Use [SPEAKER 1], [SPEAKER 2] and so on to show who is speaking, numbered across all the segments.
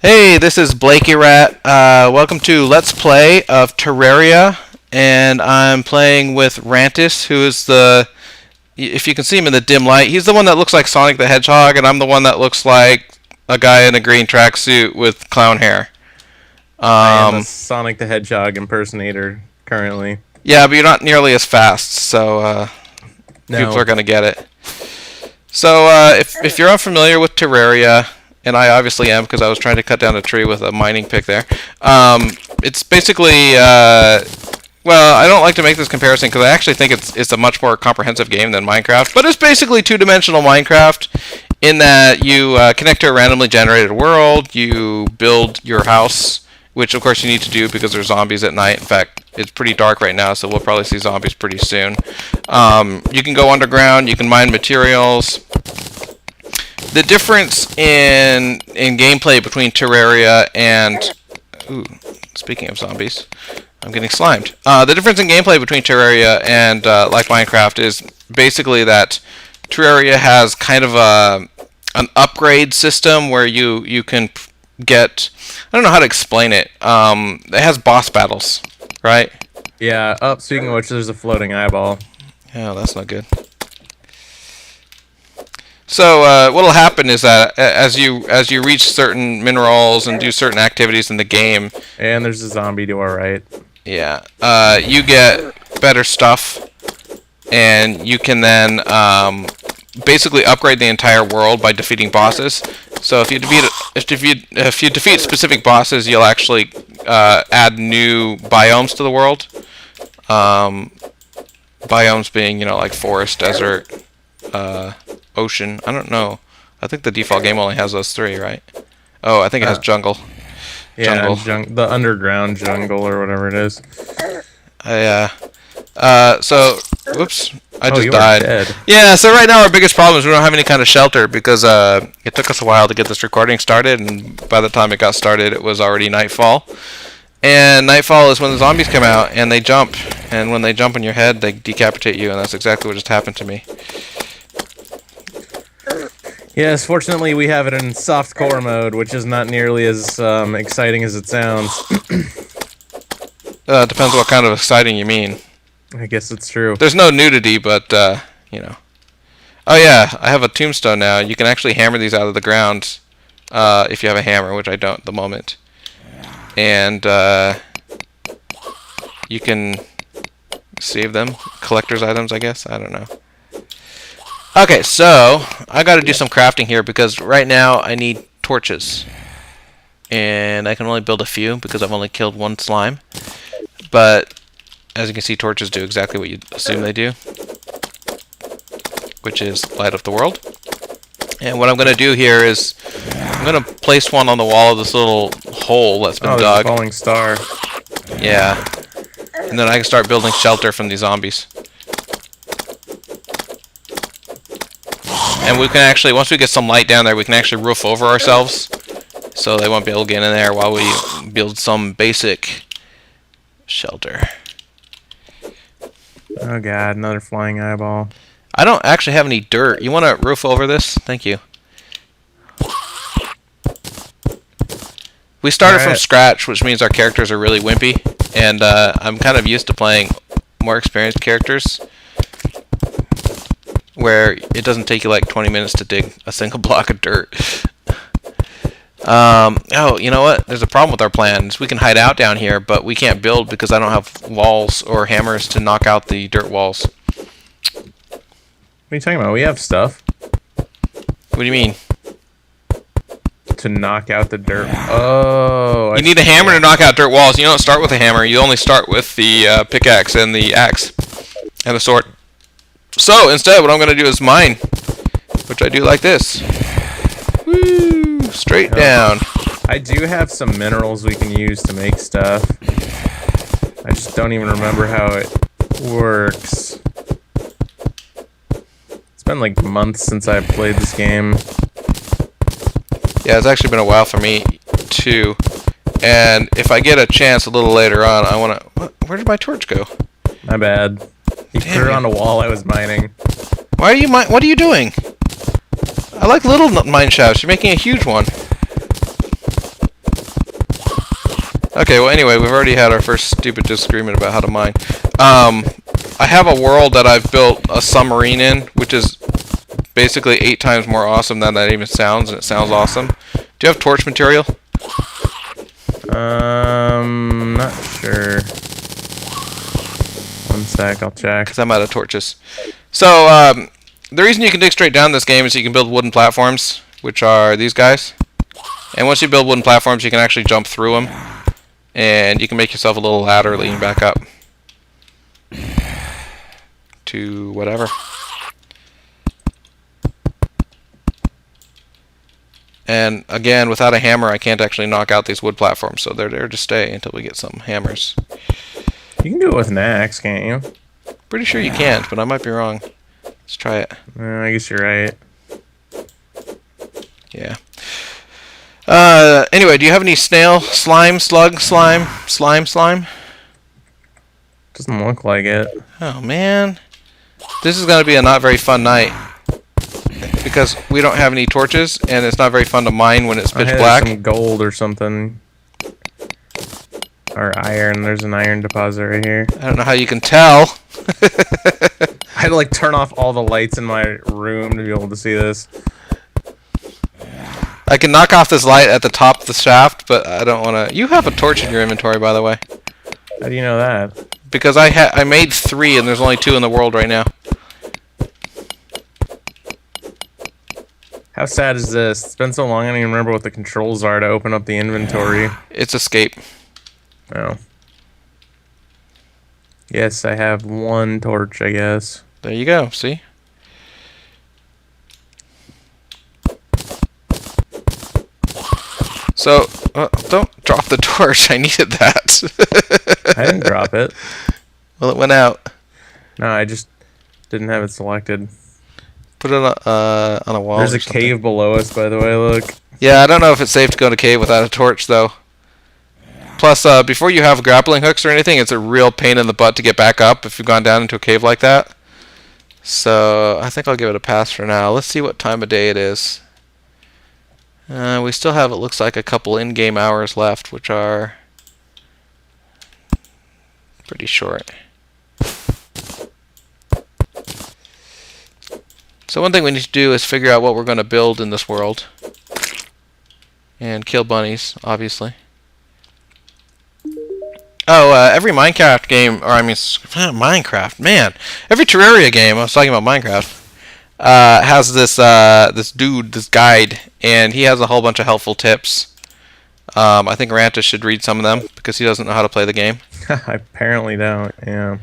[SPEAKER 1] Hey, this is Blakey Rat. Welcome to Let's Play of Terraria, and I'm playing with Rantis, who is if you can see him in the dim light, he's the one that looks like Sonic the Hedgehog, and I'm the one that looks like a guy in a green tracksuit with clown hair.
[SPEAKER 2] I am a Sonic the Hedgehog impersonator currently.
[SPEAKER 1] Yeah, but you're not nearly as fast, so people are
[SPEAKER 2] No.
[SPEAKER 1] going to get it. So, if you're unfamiliar with Terraria, and I obviously am because I was trying to cut down a tree with a mining pick there. It's basically, well, I don't like to make this comparison because I actually think it's a much more comprehensive game than Minecraft. But it's basically two-dimensional Minecraft in that you connect to a randomly generated world, you build your house, which of course you need to do because there's zombies at night. In fact, it's pretty dark right now, so we'll probably see zombies pretty soon. You can go underground, you can mine materials. The difference in gameplay between Terraria and... Ooh, speaking of zombies, I'm getting slimed. The difference in gameplay between Terraria and like Minecraft is basically that Terraria has kind of an upgrade system where you can get... I don't know how to explain it. It has boss battles, right?
[SPEAKER 2] Yeah. Oh, speaking of which, there's a floating eyeball.
[SPEAKER 1] Yeah, that's not good. So what'll happen is that as you reach certain minerals and do certain activities in the game,
[SPEAKER 2] And there's a zombie to our right.
[SPEAKER 1] yeah, you get better stuff, and you can then basically upgrade the entire world by defeating bosses. So if you defeat specific bosses, you'll actually add new biomes to the world. Biomes being, like forest, desert, ocean. I don't know. I think the default game only has those three, right? Oh, I think it has jungle.
[SPEAKER 2] Yeah, the underground jungle or whatever it is.
[SPEAKER 1] So, whoops, I just
[SPEAKER 2] you
[SPEAKER 1] died.
[SPEAKER 2] are dead.
[SPEAKER 1] Yeah, so right now our biggest problem is we don't have any kind of shelter because it took us a while to get this recording started, and by the time it got started, it was already nightfall. And nightfall is when the zombies come out, and they jump. And when they jump on your head, they decapitate you, and that's exactly what just happened to me.
[SPEAKER 2] Yes, fortunately we have it in softcore mode, which is not nearly as exciting as it sounds.
[SPEAKER 1] Depends what kind of exciting you mean.
[SPEAKER 2] I guess it's true.
[SPEAKER 1] There's no nudity, but, Oh yeah, I have a tombstone now. You can actually hammer these out of the ground if you have a hammer, which I don't at the moment. And you can save them. Collector's items, I guess. I don't know. Okay, so I got to do some crafting here because right now I need torches. And I can only build a few because I've only killed one slime. But as you can see, torches do exactly what you assume they do, which is light up the world. And what I'm going to do here is I'm going to place one on the wall of this little hole that's been dug.
[SPEAKER 2] A falling star.
[SPEAKER 1] Yeah. And then I can start building shelter from these zombies. And we can actually, once we get some light down there, we can actually roof over ourselves, so they won't be able to get in there while we build some basic shelter.
[SPEAKER 2] Oh god, another flying eyeball.
[SPEAKER 1] I don't actually have any dirt. You want to roof over this? Thank you. We started from scratch, which means our characters are really wimpy, and I'm kind of used to playing more experienced characters, where it doesn't take you like 20 minutes to dig a single block of dirt. Oh, you know what? There's a problem with our plans. We can hide out down here, but we can't build because I don't have walls or hammers to knock out the dirt walls.
[SPEAKER 2] What are you talking about? We have stuff.
[SPEAKER 1] What do you mean?
[SPEAKER 2] To knock out the dirt. Oh.
[SPEAKER 1] You need a hammer to knock out dirt walls. You don't start with a hammer. You only start with the pickaxe and the axe and the sword. So, instead, what I'm going to do is mine, which I do like this. Woo! Straight down.
[SPEAKER 2] I do have some minerals we can use to make stuff. I just don't even remember how it works. It's been like months since I played this game.
[SPEAKER 1] Yeah, it's actually been a while for me, too. And if I get a chance a little later on, I want to... Where did my torch go?
[SPEAKER 2] My bad. You put it on a wall I was mining.
[SPEAKER 1] Why are you what are you doing? I like little mine shafts. You're making a huge one. Okay, well, anyway, we've already had our first stupid disagreement about how to mine. I have a world that I've built a submarine in, which is basically 8 times more awesome than that even sounds, and it sounds awesome. Do you have torch material?
[SPEAKER 2] Not sure. One sec, I'll check.
[SPEAKER 1] Because I'm out of torches. So, the reason you can dig straight down this game is you can build wooden platforms, which are these guys. And once you build wooden platforms, you can actually jump through them. And you can make yourself a little ladder leading back up to whatever. And again, without a hammer, I can't actually knock out these wood platforms, so they're there to stay until we get some hammers.
[SPEAKER 2] You can do it with an axe, can't you?
[SPEAKER 1] Pretty sure you can't, but I might be wrong. Let's try it.
[SPEAKER 2] I guess you're right.
[SPEAKER 1] Yeah. Anyway, do you have any snail, slime, slug, slime?
[SPEAKER 2] Doesn't look like it.
[SPEAKER 1] Oh, man. This is going to be a not very fun night. Because we don't have any torches, and it's not very fun to mine when it's pitch black.
[SPEAKER 2] Some gold or something. Or iron. There's an iron deposit right here.
[SPEAKER 1] I don't know how you can tell.
[SPEAKER 2] I had to like turn off all the lights in my room to be able to see this.
[SPEAKER 1] I can knock off this light at the top of the shaft, but I don't want to... You have a torch in your inventory, by the way.
[SPEAKER 2] How do you know that?
[SPEAKER 1] Because I made 3, and there's only 2 in the world right now.
[SPEAKER 2] How sad is this? It's been so long I don't even remember what the controls are to open up the inventory.
[SPEAKER 1] It's escape.
[SPEAKER 2] Oh. Yes, I have 1 torch, I guess.
[SPEAKER 1] There you go, see? So, don't drop the torch. I needed that.
[SPEAKER 2] I didn't drop it.
[SPEAKER 1] Well, it went out.
[SPEAKER 2] No, I just didn't have it selected.
[SPEAKER 1] Put it on a wall.
[SPEAKER 2] There's a cave below us, by the way, look.
[SPEAKER 1] Yeah, I don't know if it's safe to go in a cave without a torch, though. Plus, before you have grappling hooks or anything, it's a real pain in the butt to get back up if you've gone down into a cave like that. So, I think I'll give it a pass for now. Let's see what time of day it is. We still have, it looks like, a couple in-game hours left, which are pretty short. So one thing we need to do is figure out what we're going to build in this world. And kill bunnies, obviously. Oh, every Minecraft game, or I mean, Minecraft, man. Every Terraria game, I was talking about Minecraft, has this this guide, and he has a whole bunch of helpful tips. I think Rantis should read some of them, because he doesn't know how to play the game.
[SPEAKER 2] I apparently don't, yeah.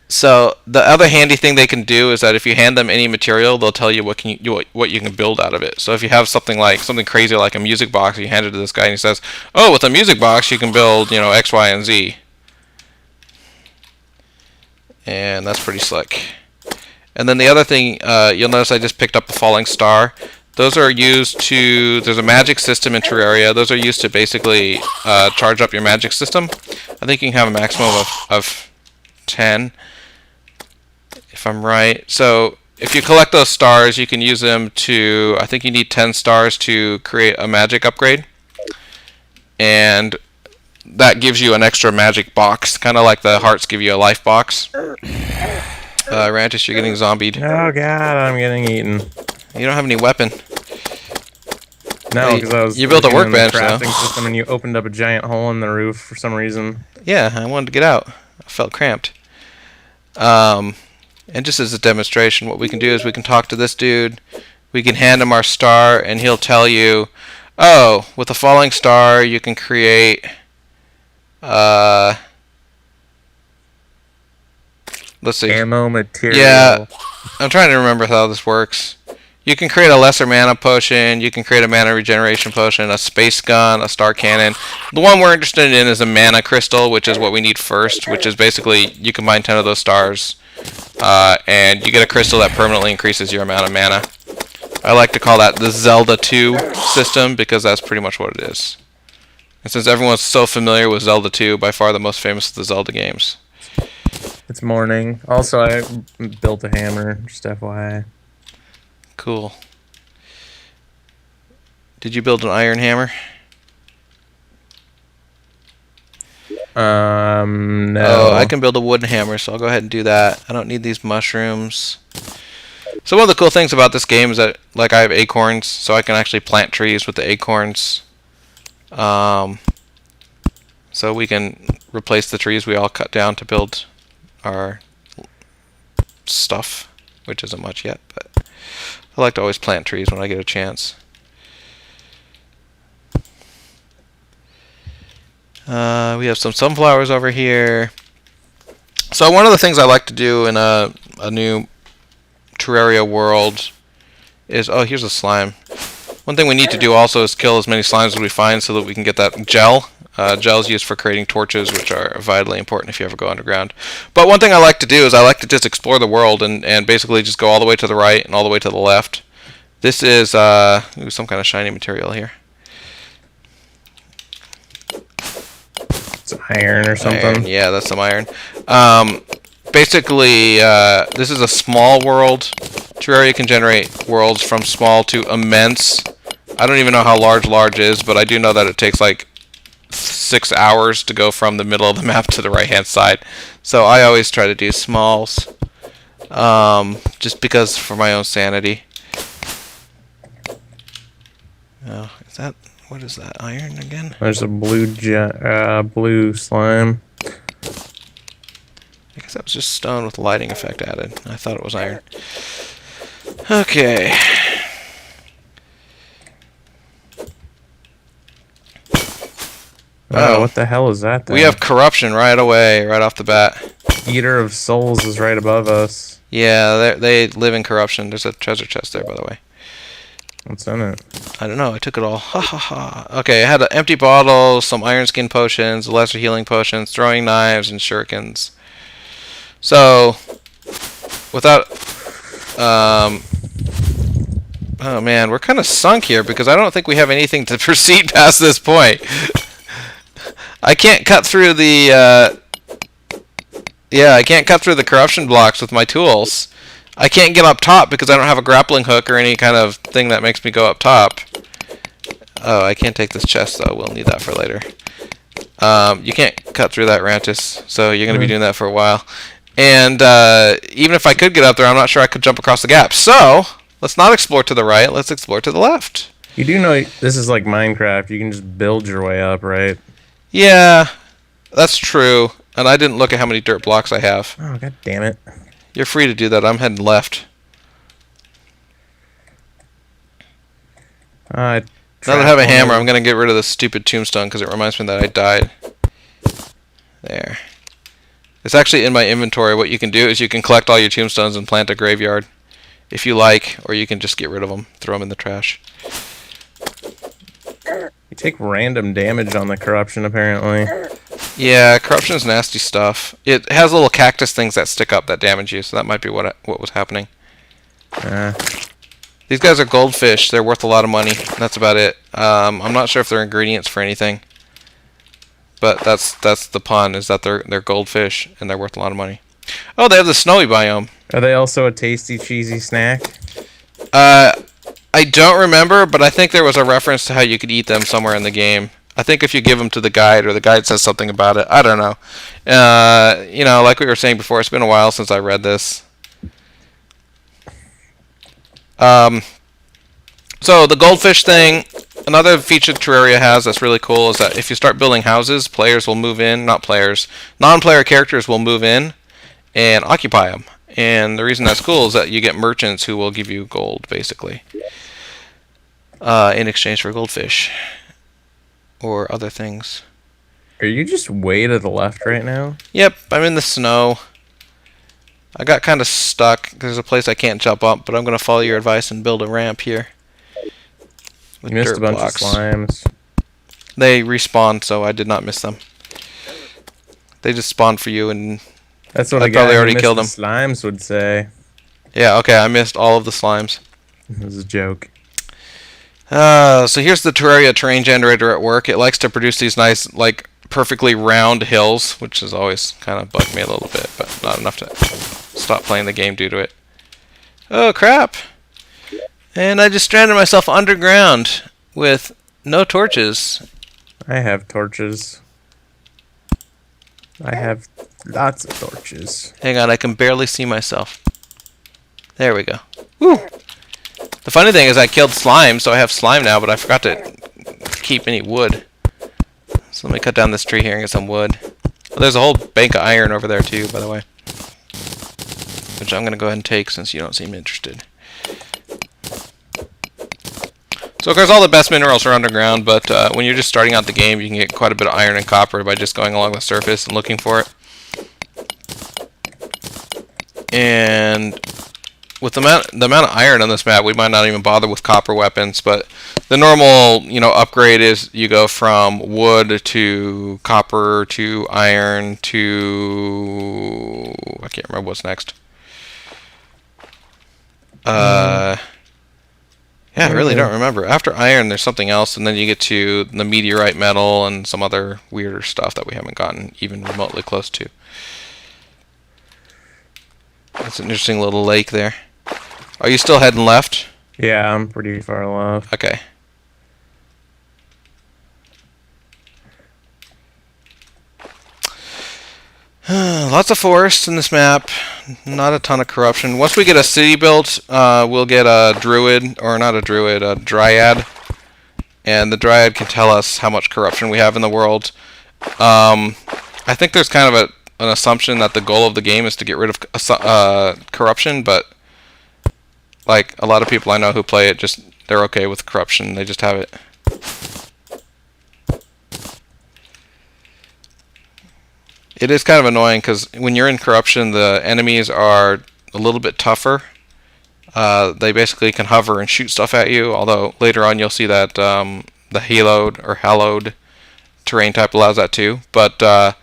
[SPEAKER 1] So the other handy thing they can do is that if you hand them any material, they'll tell you what you can build out of it. So if you have something crazy like a music box, you hand it to this guy and he says, "Oh, with a music box you can build, X, Y, and Z." And that's pretty slick. And then the other thing, you'll notice I just picked up a falling star. Those are used to... There's a magic system in Terraria. Those are used to basically charge up your magic system. I think you can have a maximum of 10. If I'm right. So if you collect those stars, you can use them to... I think you need 10 stars to create a magic upgrade. And that gives you an extra magic box. Kind of like the hearts give you a life box. Rantis, you're getting zombied.
[SPEAKER 2] Oh god, I'm getting eaten.
[SPEAKER 1] You don't have any weapon.
[SPEAKER 2] No, because I was...
[SPEAKER 1] You built a workbench, though.
[SPEAKER 2] crafting system and you opened up a giant hole in the roof for some reason.
[SPEAKER 1] Yeah, I wanted to get out. I felt cramped. And just as a demonstration, what we can do is we can talk to this dude. We can hand him our star, and he'll tell you, "Oh, with a falling star, you can create... let's see.
[SPEAKER 2] Ammo material.
[SPEAKER 1] Yeah, I'm trying to remember how this works. You can create a lesser mana potion, you can create a mana regeneration potion, a space gun, a star cannon. The one we're interested in is a mana crystal, which is what we need first, which is basically you can mine 10 of those stars, and you get a crystal that permanently increases your amount of mana. I like to call that the Zelda 2 system, because that's pretty much what it is. And since everyone's so familiar with Zelda 2, by far the most famous of the Zelda games.
[SPEAKER 2] It's morning. Also, I built a hammer, just FYI.
[SPEAKER 1] Cool. Did you build an iron hammer?
[SPEAKER 2] No.
[SPEAKER 1] Oh, I can build a wooden hammer, so I'll go ahead and do that. I don't need these mushrooms. So one of the cool things about this game is that, like, I have acorns, so I can actually plant trees with the acorns. So we can replace the trees we all cut down to build our stuff, which isn't much yet, but I like to always plant trees when I get a chance. We have some sunflowers over here. So one of the things I like to do in a new Terraria world is... Oh, here's a slime. One thing we need to do also is kill as many slimes as we find so that we can get that gel. Gel is used for creating torches, which are vitally important if you ever go underground. But one thing I like to do is I like to just explore the world and basically just go all the way to the right and all the way to the left. This is some kind of shiny material here.
[SPEAKER 2] It's iron or something.
[SPEAKER 1] Iron. Yeah, that's some iron. Basically, this is a small world. Terraria can generate worlds from small to immense. I don't even know how large is, but I do know that it takes like 6 hours to go from the middle of the map to the right-hand side. So I always try to do smalls, just because for my own sanity. Oh, is that... What is that? Iron again?
[SPEAKER 2] There's a blue slime.
[SPEAKER 1] I guess that was just stone with lighting effect added. I thought it was iron. Okay.
[SPEAKER 2] Oh, what the hell is that thing?
[SPEAKER 1] We have corruption right away, right off the bat.
[SPEAKER 2] Eater of Souls is right above us.
[SPEAKER 1] Yeah, they live in corruption. There's a treasure chest there, by the way.
[SPEAKER 2] What's in it?
[SPEAKER 1] I don't know. I took it all. Ha ha ha. Okay, I had an empty bottle, some iron skin potions, lesser healing potions, throwing knives, and shurikens. So, without... oh man, we're kind of sunk here because I don't think we have anything to proceed past this point. I can't cut through the... yeah, I can't cut through the corruption blocks with my tools. I can't get up top because I don't have a grappling hook or any kind of thing that makes me go up top. Oh, I can't take this chest though. We'll need that for later. You can't cut through that, Rantis, so you're going to be doing that for a while. And even if I could get up there, I'm not sure I could jump across the gap. So, let's not explore to the right. Let's explore to the left.
[SPEAKER 2] You do know this is like Minecraft. You can just build your way up, right?
[SPEAKER 1] Yeah, that's true. And I didn't look at how many dirt blocks I have.
[SPEAKER 2] Oh, god damn it.
[SPEAKER 1] You're free to do that. I'm heading left. Now that I have a hammer, I'm going to get rid of this stupid tombstone because it reminds me that I died. There. It's actually in my inventory. What you can do is you can collect all your tombstones and plant a graveyard if you like, or you can just get rid of them, throw them in the trash.
[SPEAKER 2] You take random damage on the corruption, apparently.
[SPEAKER 1] Yeah, corruption's nasty stuff. It has little cactus things that stick up that damage you, so that might be what was happening. These guys are goldfish. They're worth a lot of money. That's about it. I'm not sure if they're ingredients for anything, but that's the pun, is that they're goldfish and they're worth a lot of money. Oh, they have the snowy biome.
[SPEAKER 2] Are they also a tasty, cheesy snack?
[SPEAKER 1] I don't remember, but I think there was a reference to how you could eat them somewhere in the game. I think if you give them to the guide, or the guide says something about it. I don't know. You know, like we were saying before, it's been a while since I read this. So the goldfish thing, another feature Terraria has that's really cool is that if you start building houses, players will move in, non-player characters will move in and occupy them. And the reason that's cool is that you get merchants who will give you gold, basically, in exchange for goldfish or other things.
[SPEAKER 2] Are you just way to the left right now?
[SPEAKER 1] Yep, I'm in the snow. I got kind of stuck. There's a place I can't jump up, but I'm going to follow your advice and build a ramp here.
[SPEAKER 2] You missed a bunch of slimes.
[SPEAKER 1] They respawn, so I did not miss them. They just spawned for you, and
[SPEAKER 2] that's what
[SPEAKER 1] I probably already killed them.
[SPEAKER 2] Slimes would say.
[SPEAKER 1] Yeah, okay, I missed all of the slimes.
[SPEAKER 2] It was a joke.
[SPEAKER 1] So here's the Terraria terrain generator at work. It likes to produce these nice, like, perfectly round hills, which has always kind of bugged me a little bit, but not enough to stop playing the game due to it. Oh, crap. And I just stranded myself underground with no torches.
[SPEAKER 2] I have torches. I have lots of torches.
[SPEAKER 1] Hang on, I can barely see myself. There we go. Woo! The funny thing is I killed slime, so I have slime now, but I forgot to keep any wood. So let me cut down this tree here and get some wood. Well, there's a whole bank of iron over there too, by the way. Which I'm going to go ahead and take since you don't seem interested. So of course all the best minerals are underground, but when you're just starting out the game, you can get quite a bit of iron and copper by just going along the surface and looking for it. And with the amount of iron on this map, we might not even bother with copper weapons, but the normal, upgrade is you go from wood to copper to iron to... I can't remember what's next. Yeah, I really don't remember. After iron, there's something else, and then you get to the meteorite metal and some other weirder stuff that we haven't gotten even remotely close to. That's an interesting little lake there. Are you still heading left?
[SPEAKER 2] Yeah, I'm pretty far left.
[SPEAKER 1] Okay. Lots of forests in this map. Not a ton of corruption. Once we get a city built, we'll get a druid, or not a druid, a dryad. And the dryad can tell us how much corruption we have in the world. I think there's kind of an assumption that the goal of the game is to get rid of corruption, but like a lot of people I know who play it, they're okay with corruption. They just have it. It is kind of annoying because when you're in corruption, the enemies are a little bit tougher. They basically can hover and shoot stuff at you, although later on you'll see that the hallowed terrain type allows that too. But the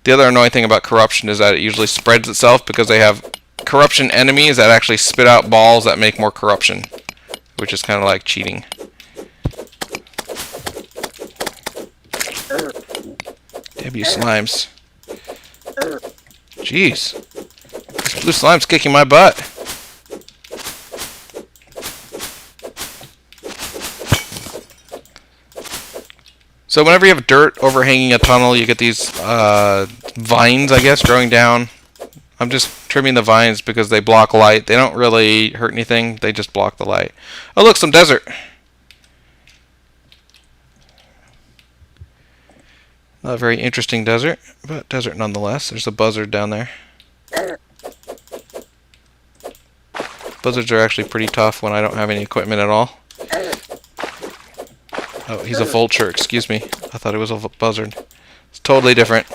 [SPEAKER 1] other annoying thing about corruption is that it usually spreads itself because they have corruption enemies that actually spit out balls that make more corruption, which is kind of like cheating. Damn you slimes. Jeez. This blue slime's kicking my butt. So whenever you have dirt overhanging a tunnel, you get these vines, I guess, growing down. I'm just trimming the vines because they block light. They don't really hurt anything. They just block the light. Oh, look, some desert. Not a very interesting desert, but desert nonetheless. There's a buzzard down there. Buzzards are actually pretty tough when I don't have any equipment at all. Oh, he's a vulture, excuse me. I thought it was a buzzard. It's totally different.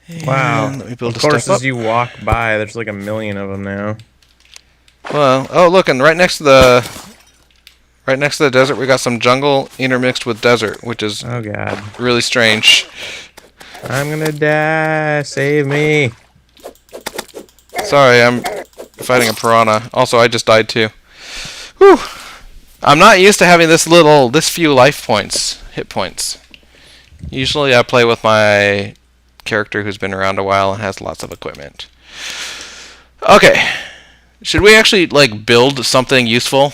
[SPEAKER 1] And
[SPEAKER 2] wow.
[SPEAKER 1] let me build
[SPEAKER 2] of
[SPEAKER 1] a
[SPEAKER 2] course,
[SPEAKER 1] step
[SPEAKER 2] as
[SPEAKER 1] up.
[SPEAKER 2] you walk by, there's like a million of them now.
[SPEAKER 1] Well, oh look, and right next to the desert, we got some jungle intermixed with desert, which is
[SPEAKER 2] Oh god.
[SPEAKER 1] really strange.
[SPEAKER 2] I'm gonna die. Save me.
[SPEAKER 1] Sorry, I'm fighting a piranha. Also, I just died too. Whew. I'm not used to having this few hit points. Usually I play with my character who's been around a while and has lots of equipment. Okay. Should we actually, build something useful?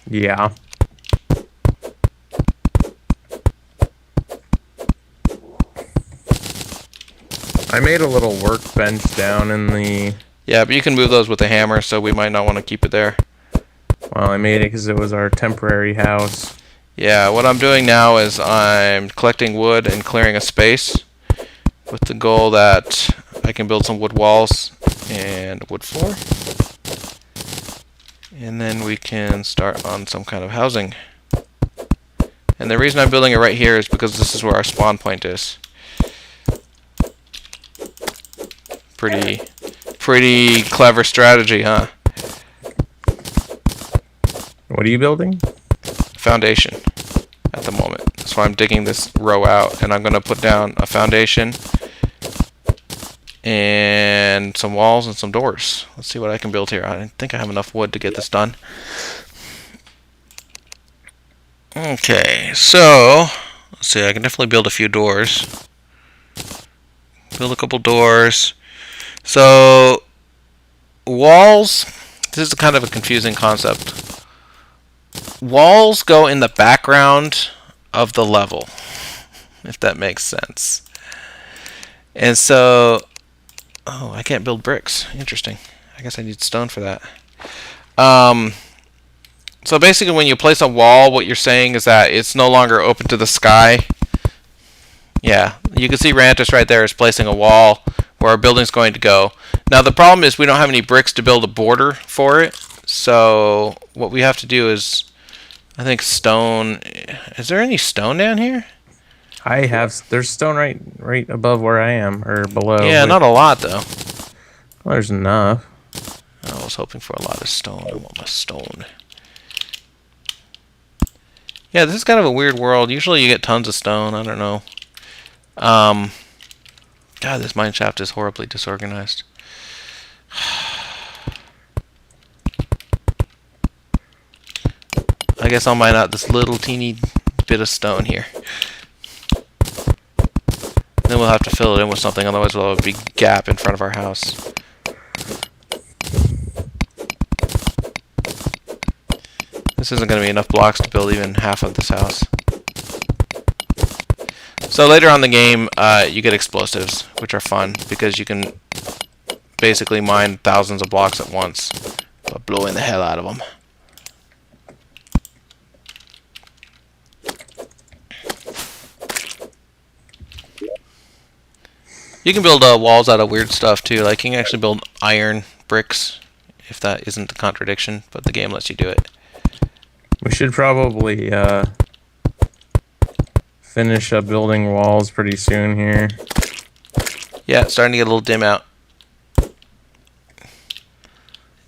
[SPEAKER 2] Yeah. I made a little workbench down in the...
[SPEAKER 1] Yeah, but you can move those with a hammer, so we might not want to keep it there.
[SPEAKER 2] Well, I made it because it was our temporary house.
[SPEAKER 1] Yeah, what I'm doing now is I'm collecting wood and clearing a space with the goal that I can build some wood walls and wood floor. And then we can start on some kind of housing. And the reason I'm building it right here is because this is where our spawn point is. Pretty clever strategy, huh?
[SPEAKER 2] What are you building?
[SPEAKER 1] Foundation at the moment. That's why I'm digging this row out, and I'm going to put down a foundation and some walls and some doors. Let's see what I can build here. I think I have enough wood to get this done. Okay, so let's see. I can definitely build a few doors. Build a couple doors. So walls, this is kind of a confusing concept. Walls go in the background of the level. if that makes sense. And so, oh, I can't build bricks. Interesting. I guess I need stone for that. So basically when you place a wall, what you're saying is that it's no longer open to the sky. Yeah, you can see Rantis right there is placing a wall where our building's going to go. Now the problem is we don't have any bricks to build a border for it. So what we have to do is, I think stone. Is there any stone down here?
[SPEAKER 2] There's stone right above where I am, or below.
[SPEAKER 1] Yeah, not a lot though.
[SPEAKER 2] Well, there's enough.
[SPEAKER 1] I was hoping for a lot of stone. I want my stone. Yeah, this is kind of a weird world. Usually you get tons of stone. I don't know. God, this mine shaft is horribly disorganized. I guess I'll mine out this little teeny bit of stone here. Then we'll have to fill it in with something, otherwise we'll have a big gap in front of our house. This isn't going to be enough blocks to build even half of this house. So later on in the game, you get explosives, which are fun, because you can basically mine thousands of blocks at once, by blowing the hell out of them. You can build walls out of weird stuff too, like you can actually build iron bricks, if that isn't a contradiction, but the game lets you do it.
[SPEAKER 2] We should probably finish up building walls pretty soon here.
[SPEAKER 1] Yeah, it's starting to get a little dim out.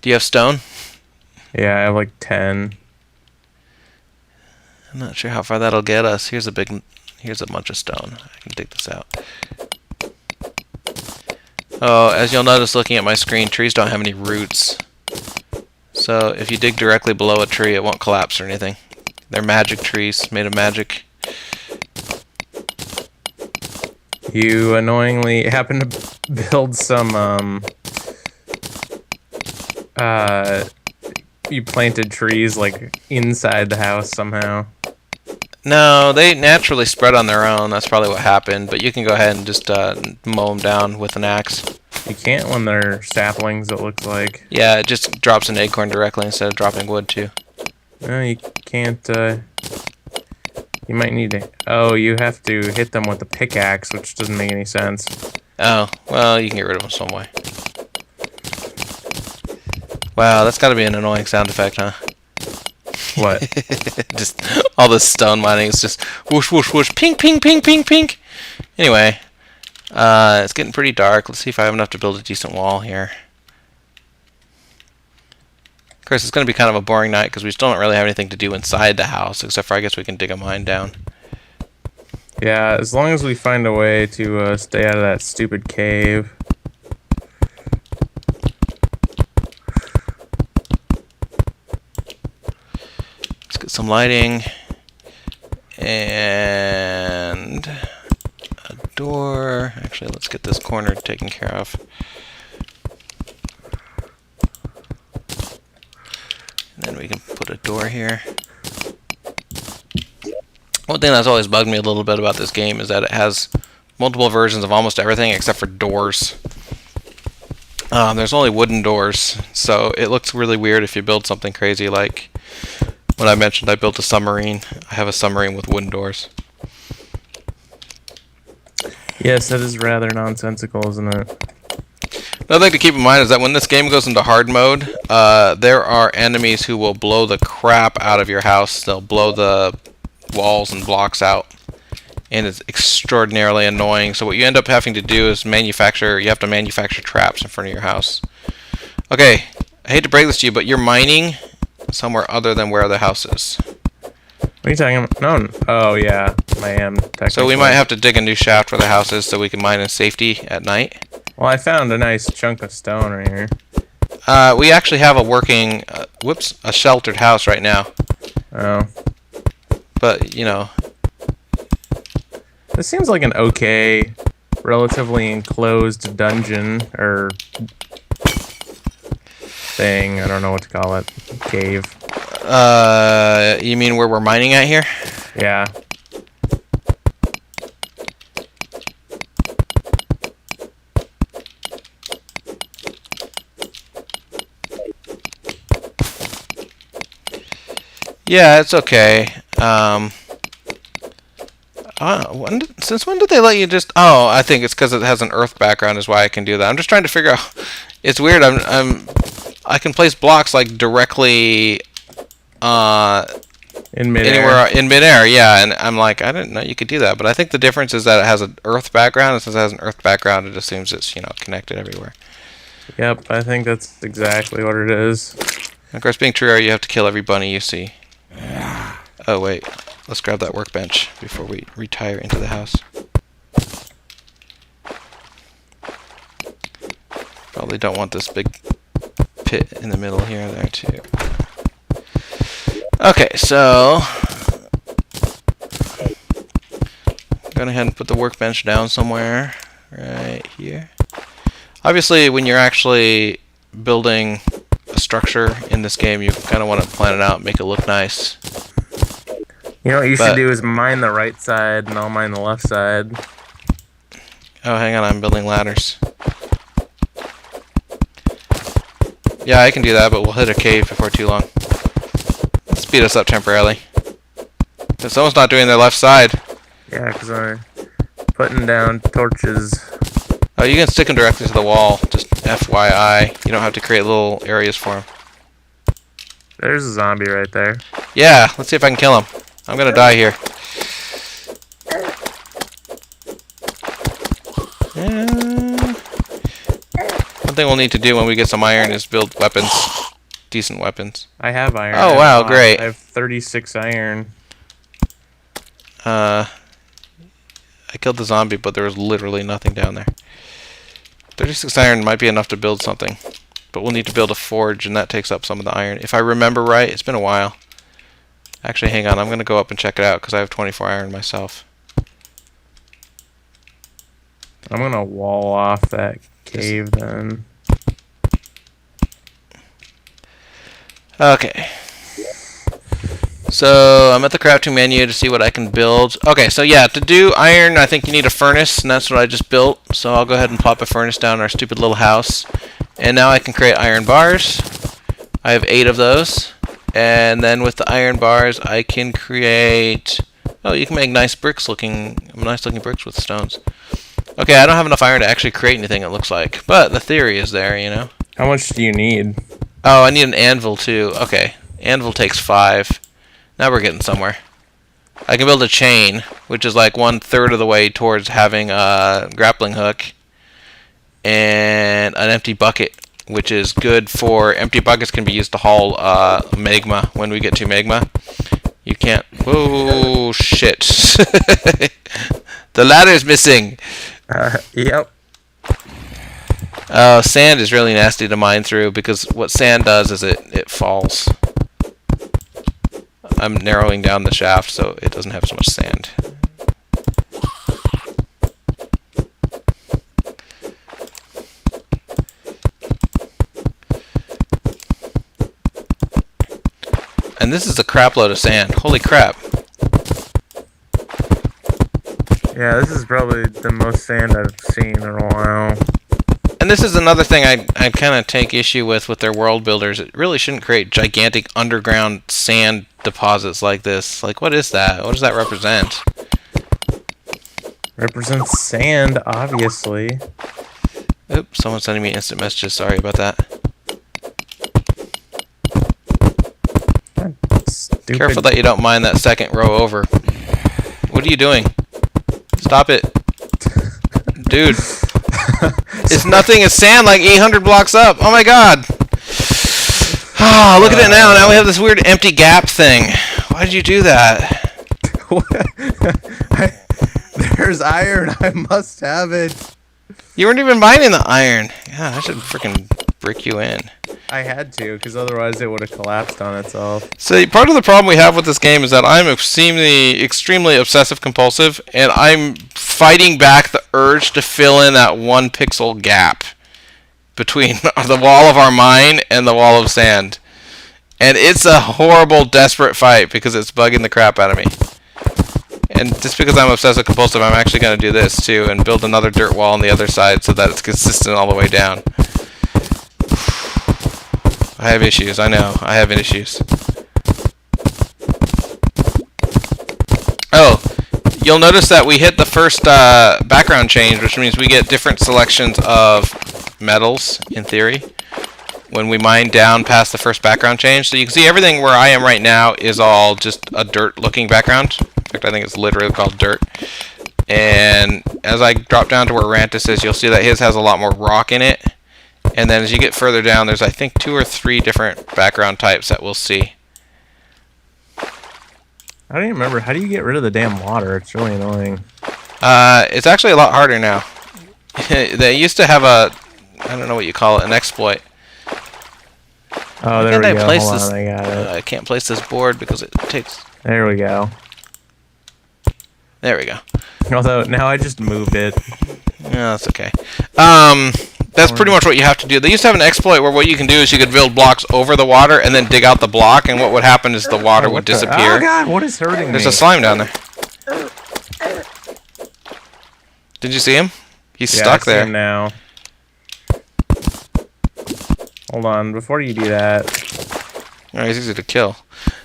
[SPEAKER 1] Do you have stone?
[SPEAKER 2] Yeah, I have like 10.
[SPEAKER 1] I'm not sure how far that'll get us. Here's a bunch of stone. I can dig this out. Oh, as you'll notice looking at my screen, trees don't have any roots. So if you dig directly below a tree, it won't collapse or anything. They're magic trees, made of magic.
[SPEAKER 2] You annoyingly happen to build some, you planted trees, like, inside the house somehow.
[SPEAKER 1] No, they naturally spread on their own. That's probably what happened. But you can go ahead and just mow them down with an axe.
[SPEAKER 2] You can't when they're saplings, it looks like.
[SPEAKER 1] Yeah, it just drops an acorn directly instead of dropping wood, too.
[SPEAKER 2] No, you can't, you might need to... Oh, you have to hit them with a pickaxe, which doesn't make any sense.
[SPEAKER 1] Oh, well, you can get rid of them some way. Wow, that's got to be an annoying sound effect, huh?
[SPEAKER 2] What?
[SPEAKER 1] Just all this stone mining is just whoosh, whoosh, whoosh, pink, pink, pink, pink, pink. Anyway, it's getting pretty dark. Let's see if I have enough to build a decent wall here. Of course, it's going to be kind of a boring night because we still don't really have anything to do inside the house, except for I guess we can dig a mine down.
[SPEAKER 2] Yeah, as long as we find a way to stay out of that stupid cave.
[SPEAKER 1] Let's get some lighting. And a door. Actually, let's get this corner taken care of. And then we can put a door here. One thing that's always bugged me a little bit about this game is that it has multiple versions of almost everything except for doors. There's only wooden doors, so it looks really weird if you build something crazy like when I mentioned I built a submarine. I have a submarine with wooden doors.
[SPEAKER 2] Yes, that is rather nonsensical, isn't it?
[SPEAKER 1] Another thing to keep in mind is that when this game goes into hard mode, there are enemies who will blow the crap out of your house. They'll blow the walls and blocks out, and it's extraordinarily annoying. So what you end up having to do is you have to manufacture traps in front of your house. Okay, I hate to break this to you, but you're mining somewhere other than where the house is.
[SPEAKER 2] What are you talking about? No. Oh, yeah, I am technically.
[SPEAKER 1] So we might have to dig a new shaft where the house is so we can mine in safety at night.
[SPEAKER 2] Well, I found a nice chunk of stone right here.
[SPEAKER 1] We actually have a working, a sheltered house right now.
[SPEAKER 2] Oh.
[SPEAKER 1] But, you know.
[SPEAKER 2] This seems like an okay, relatively enclosed dungeon, or thing. I don't know what to call it. Cave.
[SPEAKER 1] You mean where we're mining at here?
[SPEAKER 2] Yeah.
[SPEAKER 1] Yeah, it's okay. Since when did they let you just? Oh, I think it's because it has an earth background is why I can do that. I'm just trying to figure out. It's weird. I can place blocks like directly
[SPEAKER 2] In midair.
[SPEAKER 1] anywhere in midair. Yeah, and I'm like, I didn't know you could do that. But I think the difference is that it has an earth background. And since it has an earth background, it assumes it's connected everywhere.
[SPEAKER 2] Yep, I think that's exactly what it is.
[SPEAKER 1] And of course, being Terraria, you have to kill every bunny you see. Oh wait, let's grab that workbench before we retire into the house. Probably don't want this big pit in the middle here there too. Okay, so go ahead and put the workbench down somewhere right here. Obviously, when you're actually building a structure in this game, you kind of want to plan it out, make it look nice.
[SPEAKER 2] You know what you should do is mine the right side, and I'll mine the left side.
[SPEAKER 1] Oh, hang on, I'm building ladders. Yeah, I can do that, but we'll hit a cave before too long. Let's speed us up temporarily. If someone's not doing their left side.
[SPEAKER 2] Yeah, because I'm putting down torches.
[SPEAKER 1] Oh, you can stick them directly to the wall. Just FYI. You don't have to create little areas for them.
[SPEAKER 2] There's a zombie right there.
[SPEAKER 1] Yeah, let's see if I can kill him. I'm gonna die here. One thing we'll need to do when we get some iron is build weapons. Decent weapons.
[SPEAKER 2] I have iron.
[SPEAKER 1] Oh, wow, great.
[SPEAKER 2] I have 36 iron.
[SPEAKER 1] I killed the zombie, but there was literally nothing down there. 36 iron might be enough to build something. But we'll need to build a forge, and that takes up some of the iron. If I remember right, it's been a while. Actually, hang on. I'm going to go up and check it out, because I have 24 iron myself.
[SPEAKER 2] I'm going to wall off that cave then.
[SPEAKER 1] Okay. So, I'm at the crafting menu to see what I can build. Okay, so yeah, to do iron, I think you need a furnace, and that's what I just built. So I'll go ahead and plop a furnace down in our stupid little house. And now I can create iron bars. I have 8 of those. And then with the iron bars, I can create... Oh, you can make nice looking bricks with stones. Okay, I don't have enough iron to actually create anything, it looks like. But the theory is there, you know?
[SPEAKER 2] How much do you need?
[SPEAKER 1] Oh, I need an anvil, too. Okay, anvil takes 5. Now we're getting somewhere. I can build a chain, which is like 1/3 of the way towards having a grappling hook. And an empty bucket, which is good for... Empty buckets can be used to haul magma when we get to magma. You can't... Whoa, shit. The ladder's missing.
[SPEAKER 2] Yep.
[SPEAKER 1] Sand is really nasty to mine through, because what sand does is it falls. I'm narrowing down the shaft so it doesn't have so much sand. And this is a crap load of sand. Holy crap.
[SPEAKER 2] Yeah, this is probably the most sand I've seen in a while.
[SPEAKER 1] And this is another thing I kind of take issue with their world builders. It really shouldn't create gigantic underground sand deposits like this. Like, what is that? What does that represent?
[SPEAKER 2] Represents sand, obviously.
[SPEAKER 1] Oops, someone's sending me instant messages. Sorry about that.
[SPEAKER 2] Stupid.
[SPEAKER 1] Careful that you don't mine that second row over. What are you doing? Stop it. Dude. It's nothing. It's sand like 800 blocks up. Oh my god. Oh, look at it now. Now we have this weird empty gap thing. Why did you do that?
[SPEAKER 2] There's iron. I must have it.
[SPEAKER 1] You weren't even mining the iron. Yeah, I should freaking brick you in.
[SPEAKER 2] I had to, because otherwise it would have collapsed on itself.
[SPEAKER 1] See, part of the problem we have with this game is that I'm extremely obsessive compulsive, and I'm fighting back the urge to fill in that 1 pixel gap between the wall of our mine and the wall of sand. And it's a horrible, desperate fight because it's bugging the crap out of me. And just because I'm obsessive compulsive, I'm actually going to do this too and build another dirt wall on the other side so that it's consistent all the way down. I have issues, I know. I have issues. you'll notice that we hit the first background change, which means we get different selections of metals, in theory, when we mine down past the first background change. So you can see everything where I am right now is all just a dirt-looking background. In fact, I think it's literally called dirt. And as I drop down to where Rantis is, you'll see that his has a lot more rock in it. And then as you get further down, there's I think 2 or 3 different background types that we'll see.
[SPEAKER 2] I don't even remember. How do you get rid of the damn water? It's really annoying.
[SPEAKER 1] It's actually a lot harder now. They used to have a, I don't know what you call it, an exploit.
[SPEAKER 2] Oh, there we go.
[SPEAKER 1] Hold
[SPEAKER 2] on, I got it.
[SPEAKER 1] I can't place this board because it takes...
[SPEAKER 2] There we go.
[SPEAKER 1] There we go.
[SPEAKER 2] Although, now I just moved it.
[SPEAKER 1] Yeah, that's okay. That's pretty much what you have to do. They used to have an exploit where what you can do is you could build blocks over the water and then dig out the block, and what would happen is the water would disappear.
[SPEAKER 2] Oh god, what is hurting me?
[SPEAKER 1] There's a slime down there. Did you see him? He's stuck there.
[SPEAKER 2] I see him now. Hold on, before you do that.
[SPEAKER 1] Oh, he's easy to kill.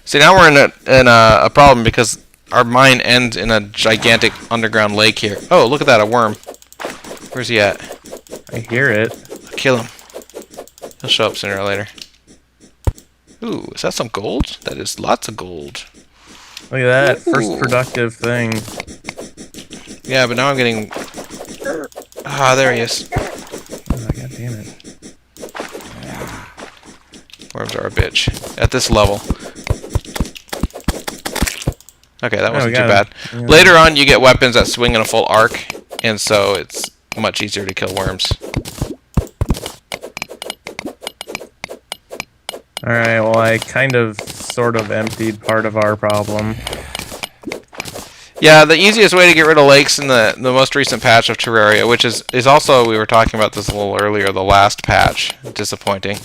[SPEAKER 1] See, now we're in a problem because our mine ends in a gigantic underground lake here. Oh, look at that, a worm. Where's he at?
[SPEAKER 2] I hear it.
[SPEAKER 1] Kill him. He'll show up sooner or later. Ooh, is that some gold? That is lots of gold.
[SPEAKER 2] Look at that, first productive thing.
[SPEAKER 1] Yeah, but now I'm getting... Ah, there he is.
[SPEAKER 2] Oh, god damn it.
[SPEAKER 1] Worms are a bitch. At this level. Okay, that wasn't too bad. Yeah. Later on, you get weapons that swing in a full arc, and so it's much easier to kill worms.
[SPEAKER 2] Alright, well, I kind of, sort of emptied part of our problem.
[SPEAKER 1] Yeah, the easiest way to get rid of lakes in the most recent patch of Terraria, which is also, we were talking about this a little earlier, the last patch, disappointing,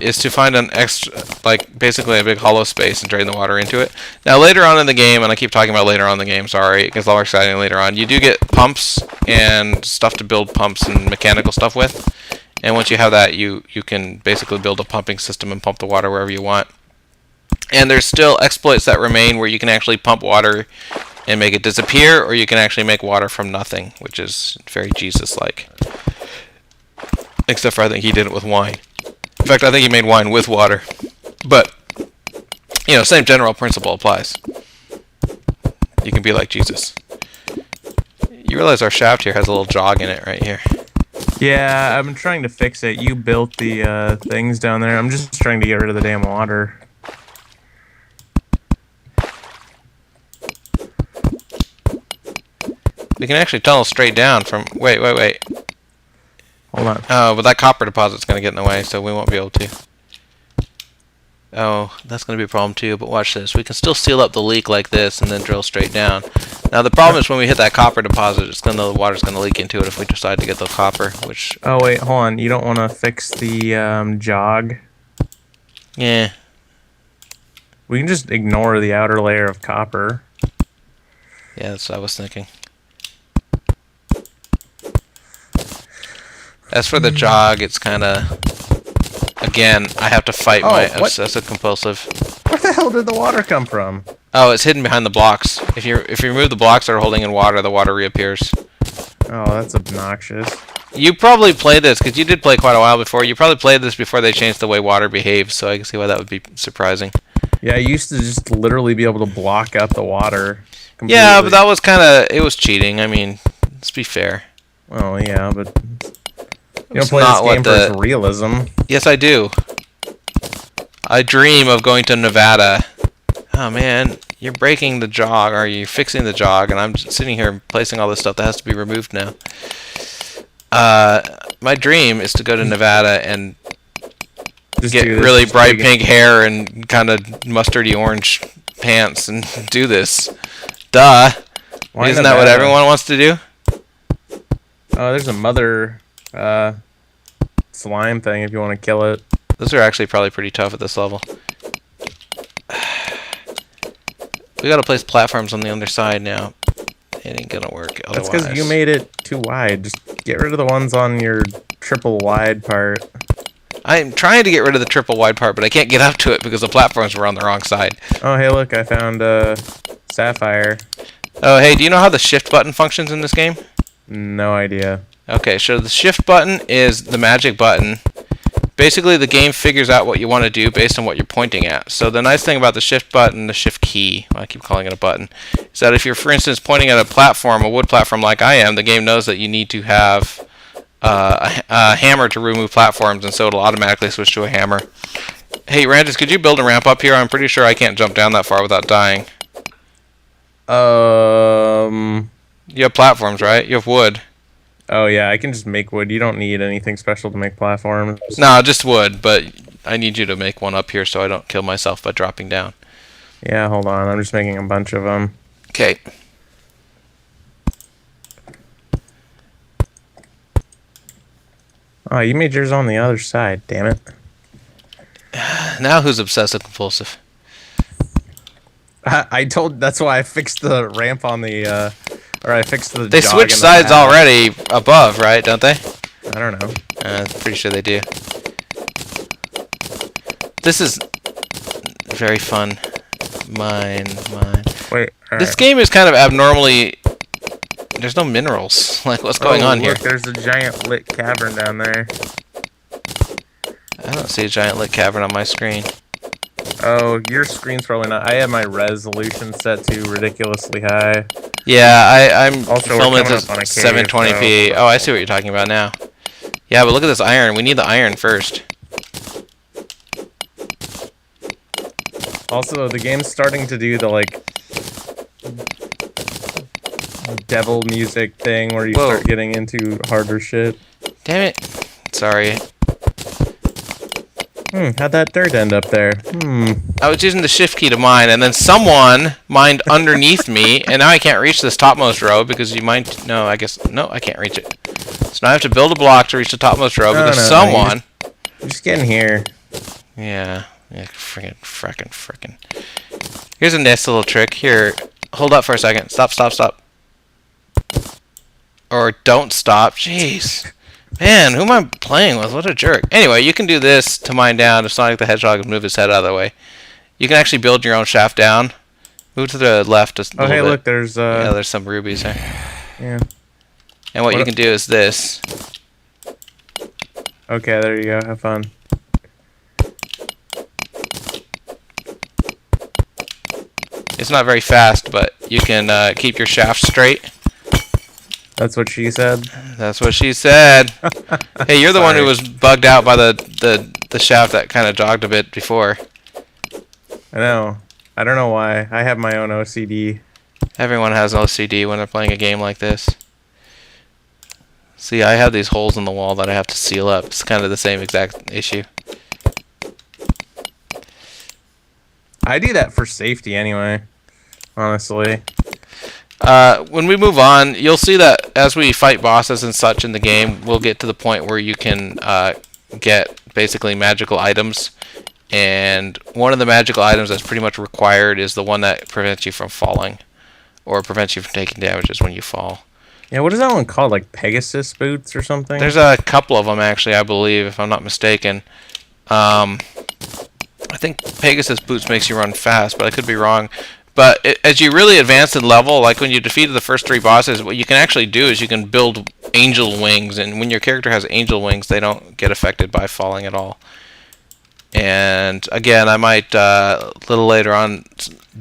[SPEAKER 1] is to find an extra, like, basically a big hollow space and drain the water into it. Now, later on in the game, and I keep talking about later on in the game, sorry, it gets a lot more exciting later on, you do get pumps and stuff to build pumps and mechanical stuff with. And once you have that, you can basically build a pumping system and pump the water wherever you want. And there's still exploits that remain where you can actually pump water and make it disappear, or you can actually make water from nothing, which is very Jesus-like. Except for I think he did it with wine. In fact, I think he made wine with water. But, you know, same general principle applies. You can be like Jesus. You realize our shaft here has a little jog in it right here.
[SPEAKER 2] Yeah, I've been trying to fix it. You built the things down there. I'm just trying to get rid of the damn water.
[SPEAKER 1] We can actually tunnel straight down from... Wait.
[SPEAKER 2] Hold on.
[SPEAKER 1] Oh, but that copper deposit's going to get in the way, so we won't be able to. Oh, that's going to be a problem too, but watch this. We can still seal up the leak like this and then drill straight down. Now, the problem is when we hit that copper deposit, the water's going to leak into it if we decide to get the copper, which...
[SPEAKER 2] Oh, wait, hold on. You don't want to fix the jog?
[SPEAKER 1] Yeah.
[SPEAKER 2] We can just ignore the outer layer of copper.
[SPEAKER 1] Yeah, that's what I was thinking. As for the jog, it's kind of... Again, I have to fight my obsessive compulsive.
[SPEAKER 2] Where the hell did the water come from?
[SPEAKER 1] Oh, it's hidden behind the blocks. If you remove the blocks that are holding in water, the water reappears.
[SPEAKER 2] Oh, that's obnoxious.
[SPEAKER 1] You probably played this, because you did play quite a while before. You probably played this before they changed the way water behaves, so I can see why that would be surprising.
[SPEAKER 2] Yeah, I used to just literally be able to block up the water completely.
[SPEAKER 1] Yeah, but that was kind of... It was cheating. I mean, let's be fair.
[SPEAKER 2] Well, yeah, but... You don't play this game for its realism.
[SPEAKER 1] Yes, I do. I dream of going to Nevada. Oh, man. You're breaking the jog, or you're fixing the jog, and I'm just sitting here placing all this stuff that has to be removed now. My dream is to go to Nevada and just get really bright pink hair and kind of mustardy orange pants and do this. Duh. Isn't that what everyone wants to do?
[SPEAKER 2] Oh, there's a mother... slime thing if you want to kill it.
[SPEAKER 1] Those are actually probably pretty tough at this level. We gotta place platforms on the other side now. It ain't gonna work otherwise.
[SPEAKER 2] That's because you made it too wide. Just get rid of the ones on your triple wide part.
[SPEAKER 1] I'm trying to get rid of the triple wide part, but I can't get up to it because the platforms were on the wrong side.
[SPEAKER 2] Oh, hey, look, I found sapphire.
[SPEAKER 1] Oh, hey, do you know how the shift button functions in this game?
[SPEAKER 2] No idea.
[SPEAKER 1] Okay, so the shift button is the magic button. Basically, the game figures out what you want to do based on what you're pointing at. So the nice thing about the shift button, the shift key, well, I keep calling it a button, is that if you're, for instance, pointing at a platform, a wood platform like I am, the game knows that you need to have a hammer to remove platforms, and so it'll automatically switch to a hammer. Hey, Rantis, could you build a ramp up here? I'm pretty sure I can't jump down that far without dying. You have platforms, right? You have wood.
[SPEAKER 2] Oh yeah, I can just make wood. You don't need anything special to make platforms.
[SPEAKER 1] No, just wood, but I need you to make one up here so I don't kill myself by dropping down.
[SPEAKER 2] Yeah, hold on. I'm just making a bunch of them.
[SPEAKER 1] Okay.
[SPEAKER 2] Oh, you made yours on the other side. Damn it.
[SPEAKER 1] Now who's obsessive compulsive?
[SPEAKER 2] I told. That's why I fixed the ramp on the. Or I fixed the.
[SPEAKER 1] They
[SPEAKER 2] jog
[SPEAKER 1] switch
[SPEAKER 2] in the
[SPEAKER 1] sides
[SPEAKER 2] path.
[SPEAKER 1] already above, right? Don't they?
[SPEAKER 2] I don't know.
[SPEAKER 1] I'm pretty sure they do. This is very fun. Mine.
[SPEAKER 2] Wait.
[SPEAKER 1] This game is kind of abnormally. There's no minerals. Like, what's going on here?
[SPEAKER 2] Look, there's a giant lit cavern down there.
[SPEAKER 1] I don't see a giant lit cavern on my screen.
[SPEAKER 2] Oh, your screen's probably not. I have my resolution set to ridiculously high.
[SPEAKER 1] Yeah, I'm
[SPEAKER 2] Also, we're
[SPEAKER 1] filming
[SPEAKER 2] coming
[SPEAKER 1] this
[SPEAKER 2] up on a cave,
[SPEAKER 1] 720p.
[SPEAKER 2] so-
[SPEAKER 1] Oh, I see what you're talking about now. Yeah, but look at this iron. We need the iron first.
[SPEAKER 2] Also, the game's starting to do the like devil music thing where you
[SPEAKER 1] Whoa.
[SPEAKER 2] start getting into harder shit.
[SPEAKER 1] Damn it. Sorry.
[SPEAKER 2] How'd that dirt end up there?
[SPEAKER 1] I was using the shift key to mine, and then someone mined underneath me, and now I can't reach this topmost row because you mined. No, I guess. No, I can't reach it. So now I have to build a block to reach the topmost row because
[SPEAKER 2] No,
[SPEAKER 1] someone.
[SPEAKER 2] Just get in here.
[SPEAKER 1] Yeah, frickin'. Here's a nice little trick. Here, hold up for a second. Stop. Or don't stop. Jeez. Man, who am I playing with? What a jerk. Anyway, you can do this to mine down if Sonic the Hedgehog move his head out of the way. You can actually build your own shaft down. Move to the left just a
[SPEAKER 2] Oh,
[SPEAKER 1] little
[SPEAKER 2] hey,
[SPEAKER 1] bit.
[SPEAKER 2] look, there's
[SPEAKER 1] Yeah, there's some rubies there.
[SPEAKER 2] yeah.
[SPEAKER 1] And what you
[SPEAKER 2] What-
[SPEAKER 1] can do is this.
[SPEAKER 2] Okay, there you go. Have fun.
[SPEAKER 1] It's not very fast, but you can keep your shaft straight.
[SPEAKER 2] That's what she said.
[SPEAKER 1] That's what she said. Hey, you're the one who
[SPEAKER 2] Sorry.
[SPEAKER 1] was bugged out by the shaft that kind of jogged a bit before.
[SPEAKER 2] I know. I don't know why. I have my own OCD.
[SPEAKER 1] Everyone has an OCD when they're playing a game like this. See, I have these holes in the wall that I have to seal up. It's kind of the same exact issue.
[SPEAKER 2] I do that for safety anyway. Honestly.
[SPEAKER 1] When we move on, you'll see that as we fight bosses and such in the game, we'll get to the point where you can get basically magical items. And one of the magical items that's pretty much required is the one that prevents you from falling. Or prevents you from taking damages when you fall.
[SPEAKER 2] Yeah, what is that one called? Like Pegasus boots or something?
[SPEAKER 1] There's a couple of them, actually, I believe, if I'm not mistaken. I think Pegasus boots makes you run fast, but I could be wrong. But as you really advance in level, like when you defeated the first 3 bosses, what you can actually do is you can build angel wings, and when your character has angel wings, they don't get affected by falling at all. And again, I might a little later on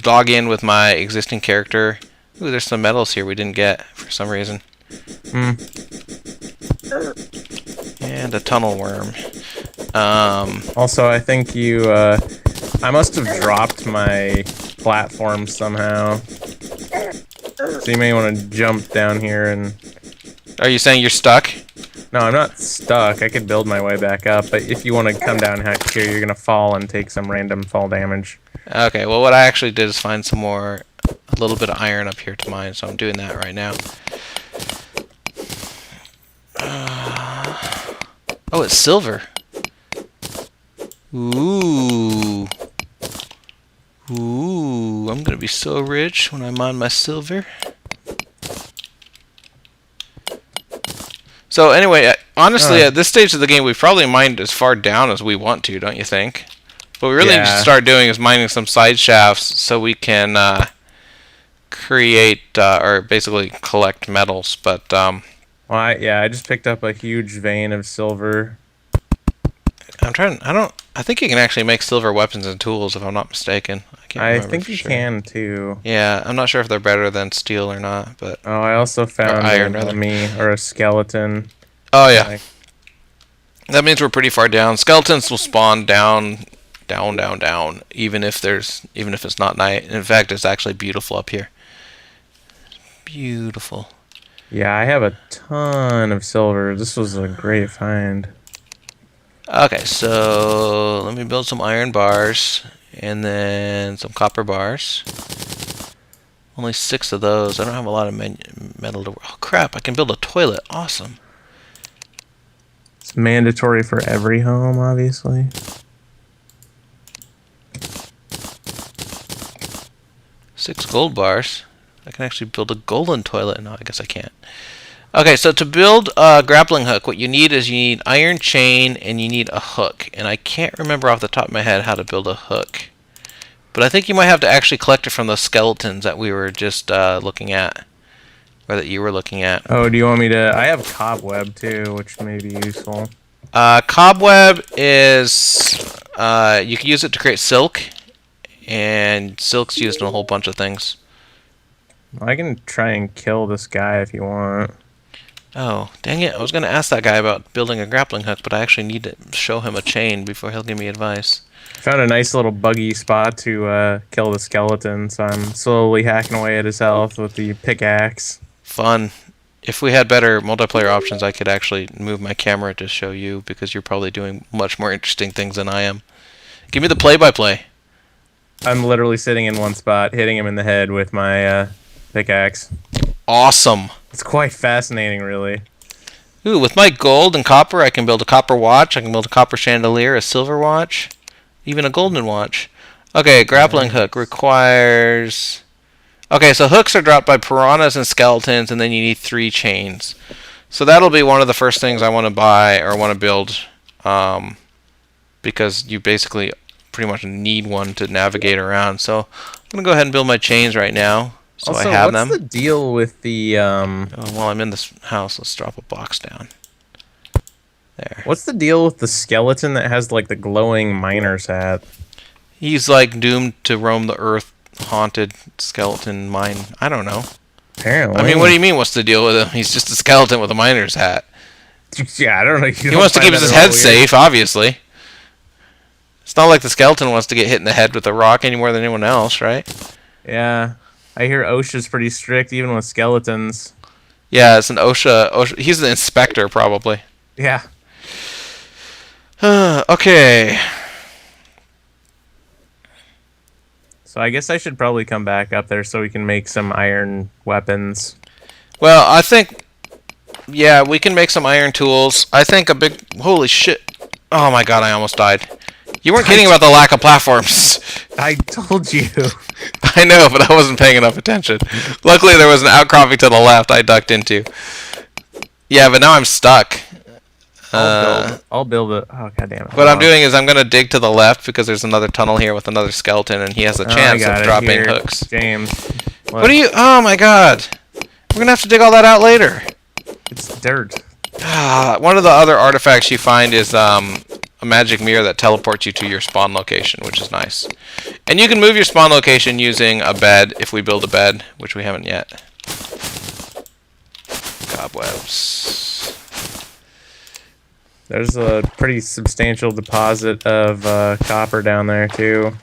[SPEAKER 1] log in with my existing character. Ooh, there's some medals here we didn't get for some reason. And a tunnel worm.
[SPEAKER 2] Also, I think you, I must have dropped my platform somehow. So you may want to jump down here and...
[SPEAKER 1] Are you saying you're stuck?
[SPEAKER 2] No, I'm not stuck. I could build my way back up, but if you want to come down here, you're going to fall and take some random fall damage.
[SPEAKER 1] Okay, well what I actually did is find some more, a little bit of iron up here to mine, so I'm doing that right now. Oh, it's silver. Ooh. Ooh, I'm gonna be so rich when I mine my silver. So anyway, honestly, at this stage of the game, we've probably mined as far down as we want to, don't you think? What we really need to start doing is mining some side shafts so we can create or basically collect metals. But
[SPEAKER 2] Well, I just picked up a huge vein of silver.
[SPEAKER 1] I think you can actually make silver weapons and tools if I'm not mistaken.
[SPEAKER 2] I think you can too.
[SPEAKER 1] Yeah, I'm not sure if they're better than steel or not, but
[SPEAKER 2] Oh, I also found
[SPEAKER 1] iron,
[SPEAKER 2] a mummy or a skeleton.
[SPEAKER 1] oh yeah, that means we're pretty far down. Skeletons will spawn down, even if it's not night. In fact, it's actually beautiful up here. Beautiful.
[SPEAKER 2] Yeah, I have a ton of silver. This was a great find.
[SPEAKER 1] Okay, so let me build some iron bars and then some copper bars. Only 6 of those. I don't have a lot of metal to... Oh crap, I can build a toilet. Awesome.
[SPEAKER 2] It's mandatory for every home, obviously.
[SPEAKER 1] Six gold bars. I can actually build a golden toilet. No, I guess I can't. Okay, so to build a grappling hook, what you need is iron chain and you need a hook. And I can't remember off the top of my head how to build a hook. But I think you might have to actually collect it from those skeletons that we were just looking at. Or that you were looking at.
[SPEAKER 2] Oh, do you want me to... I have cobweb too, which may be useful.
[SPEAKER 1] Cobweb is... you can use it to create silk. And silk's used in a whole bunch of things.
[SPEAKER 2] I can try and kill this guy if you want.
[SPEAKER 1] Oh, dang it. I was going to ask that guy about building a grappling hook, but I actually need to show him a chain before he'll give me advice.
[SPEAKER 2] Found a nice little buggy spot to kill the skeleton, so I'm slowly hacking away at his health with the pickaxe.
[SPEAKER 1] Fun. If we had better multiplayer options, I could actually move my camera to show you, because you're probably doing much more interesting things than I am. Give me the play-by-play.
[SPEAKER 2] I'm literally sitting in one spot, hitting him in the head with my pickaxe.
[SPEAKER 1] Awesome.
[SPEAKER 2] It's quite fascinating, really.
[SPEAKER 1] Ooh, with my gold and copper, I can build a copper watch, I can build a copper chandelier, a silver watch, even a golden watch. Okay, grappling hook requires... Okay, so hooks are dropped by piranhas and skeletons, and then you need 3 chains. So that'll be one of the first things I want to buy or want to build, because you basically pretty much need one to navigate around. So I'm going to go ahead and build my chains right now. So
[SPEAKER 2] also,
[SPEAKER 1] I have
[SPEAKER 2] what's
[SPEAKER 1] them.
[SPEAKER 2] the deal with the...
[SPEAKER 1] Oh, while I'm in this house, let's drop a box down. There.
[SPEAKER 2] What's the deal with the skeleton that has, like, the glowing miner's hat?
[SPEAKER 1] He's, like, doomed to roam the earth, haunted skeleton mine. I don't know.
[SPEAKER 2] Apparently.
[SPEAKER 1] I mean, what do you mean, what's the deal with him? He's just a skeleton with a miner's hat.
[SPEAKER 2] Yeah, I don't know.
[SPEAKER 1] He wants to keep his head safe, obviously. It's not like the skeleton wants to get hit in the head with a rock any more than anyone else, right?
[SPEAKER 2] Yeah. I hear OSHA's pretty strict, even with skeletons.
[SPEAKER 1] Yeah, it's an OSHA. He's the inspector, probably.
[SPEAKER 2] Yeah.
[SPEAKER 1] Okay.
[SPEAKER 2] So I guess I should probably come back up there so we can make some iron weapons.
[SPEAKER 1] Well, I think... Yeah, we can make some iron tools. I think a big... Holy shit. Oh my god, I almost died. You weren't kidding about the lack of platforms.
[SPEAKER 2] I told you.
[SPEAKER 1] I know, but I wasn't paying enough attention. Luckily, there was an outcropping to the left I ducked into. Yeah, but now I'm stuck.
[SPEAKER 2] I'll build it. Oh, god damn it.
[SPEAKER 1] What I'm doing is I'm going to dig to the left because there's another tunnel here with another skeleton, and he has a chance of dropping hooks.
[SPEAKER 2] James.
[SPEAKER 1] What are you... Oh, my God. We're going to have to dig all that out later.
[SPEAKER 2] It's dirt.
[SPEAKER 1] One of the other artifacts you find is a magic mirror that teleports you to your spawn location, which is nice. And you can move your spawn location using a bed if we build a bed, which we haven't yet. Cobwebs.
[SPEAKER 2] There's a pretty substantial deposit of copper down there, too.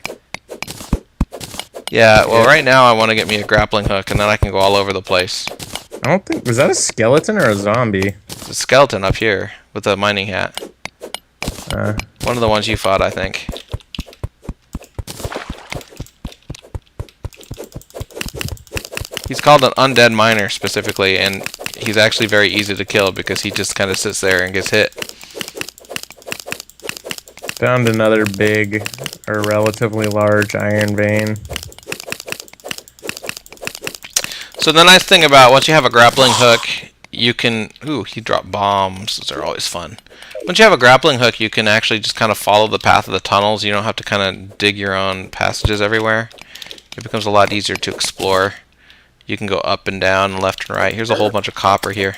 [SPEAKER 1] Yeah, well, right now I want to get me a grappling hook, and then I can go all over the place.
[SPEAKER 2] I don't think... Was that a skeleton or a zombie?
[SPEAKER 1] It's a skeleton up here with a mining hat. One of the ones you fought, I think. He's called an undead miner specifically, and he's actually very easy to kill because he just kind of sits there and gets hit.
[SPEAKER 2] Found another big or relatively large iron vein.
[SPEAKER 1] So the nice thing about once you have a grappling hook, you can... Ooh, he dropped bombs. Those are always fun. Once you have a grappling hook, you can actually just kind of follow the path of the tunnels. You don't have to kind of dig your own passages everywhere. It becomes a lot easier to explore. You can go up and down, and left and right. Here's a whole bunch of copper here.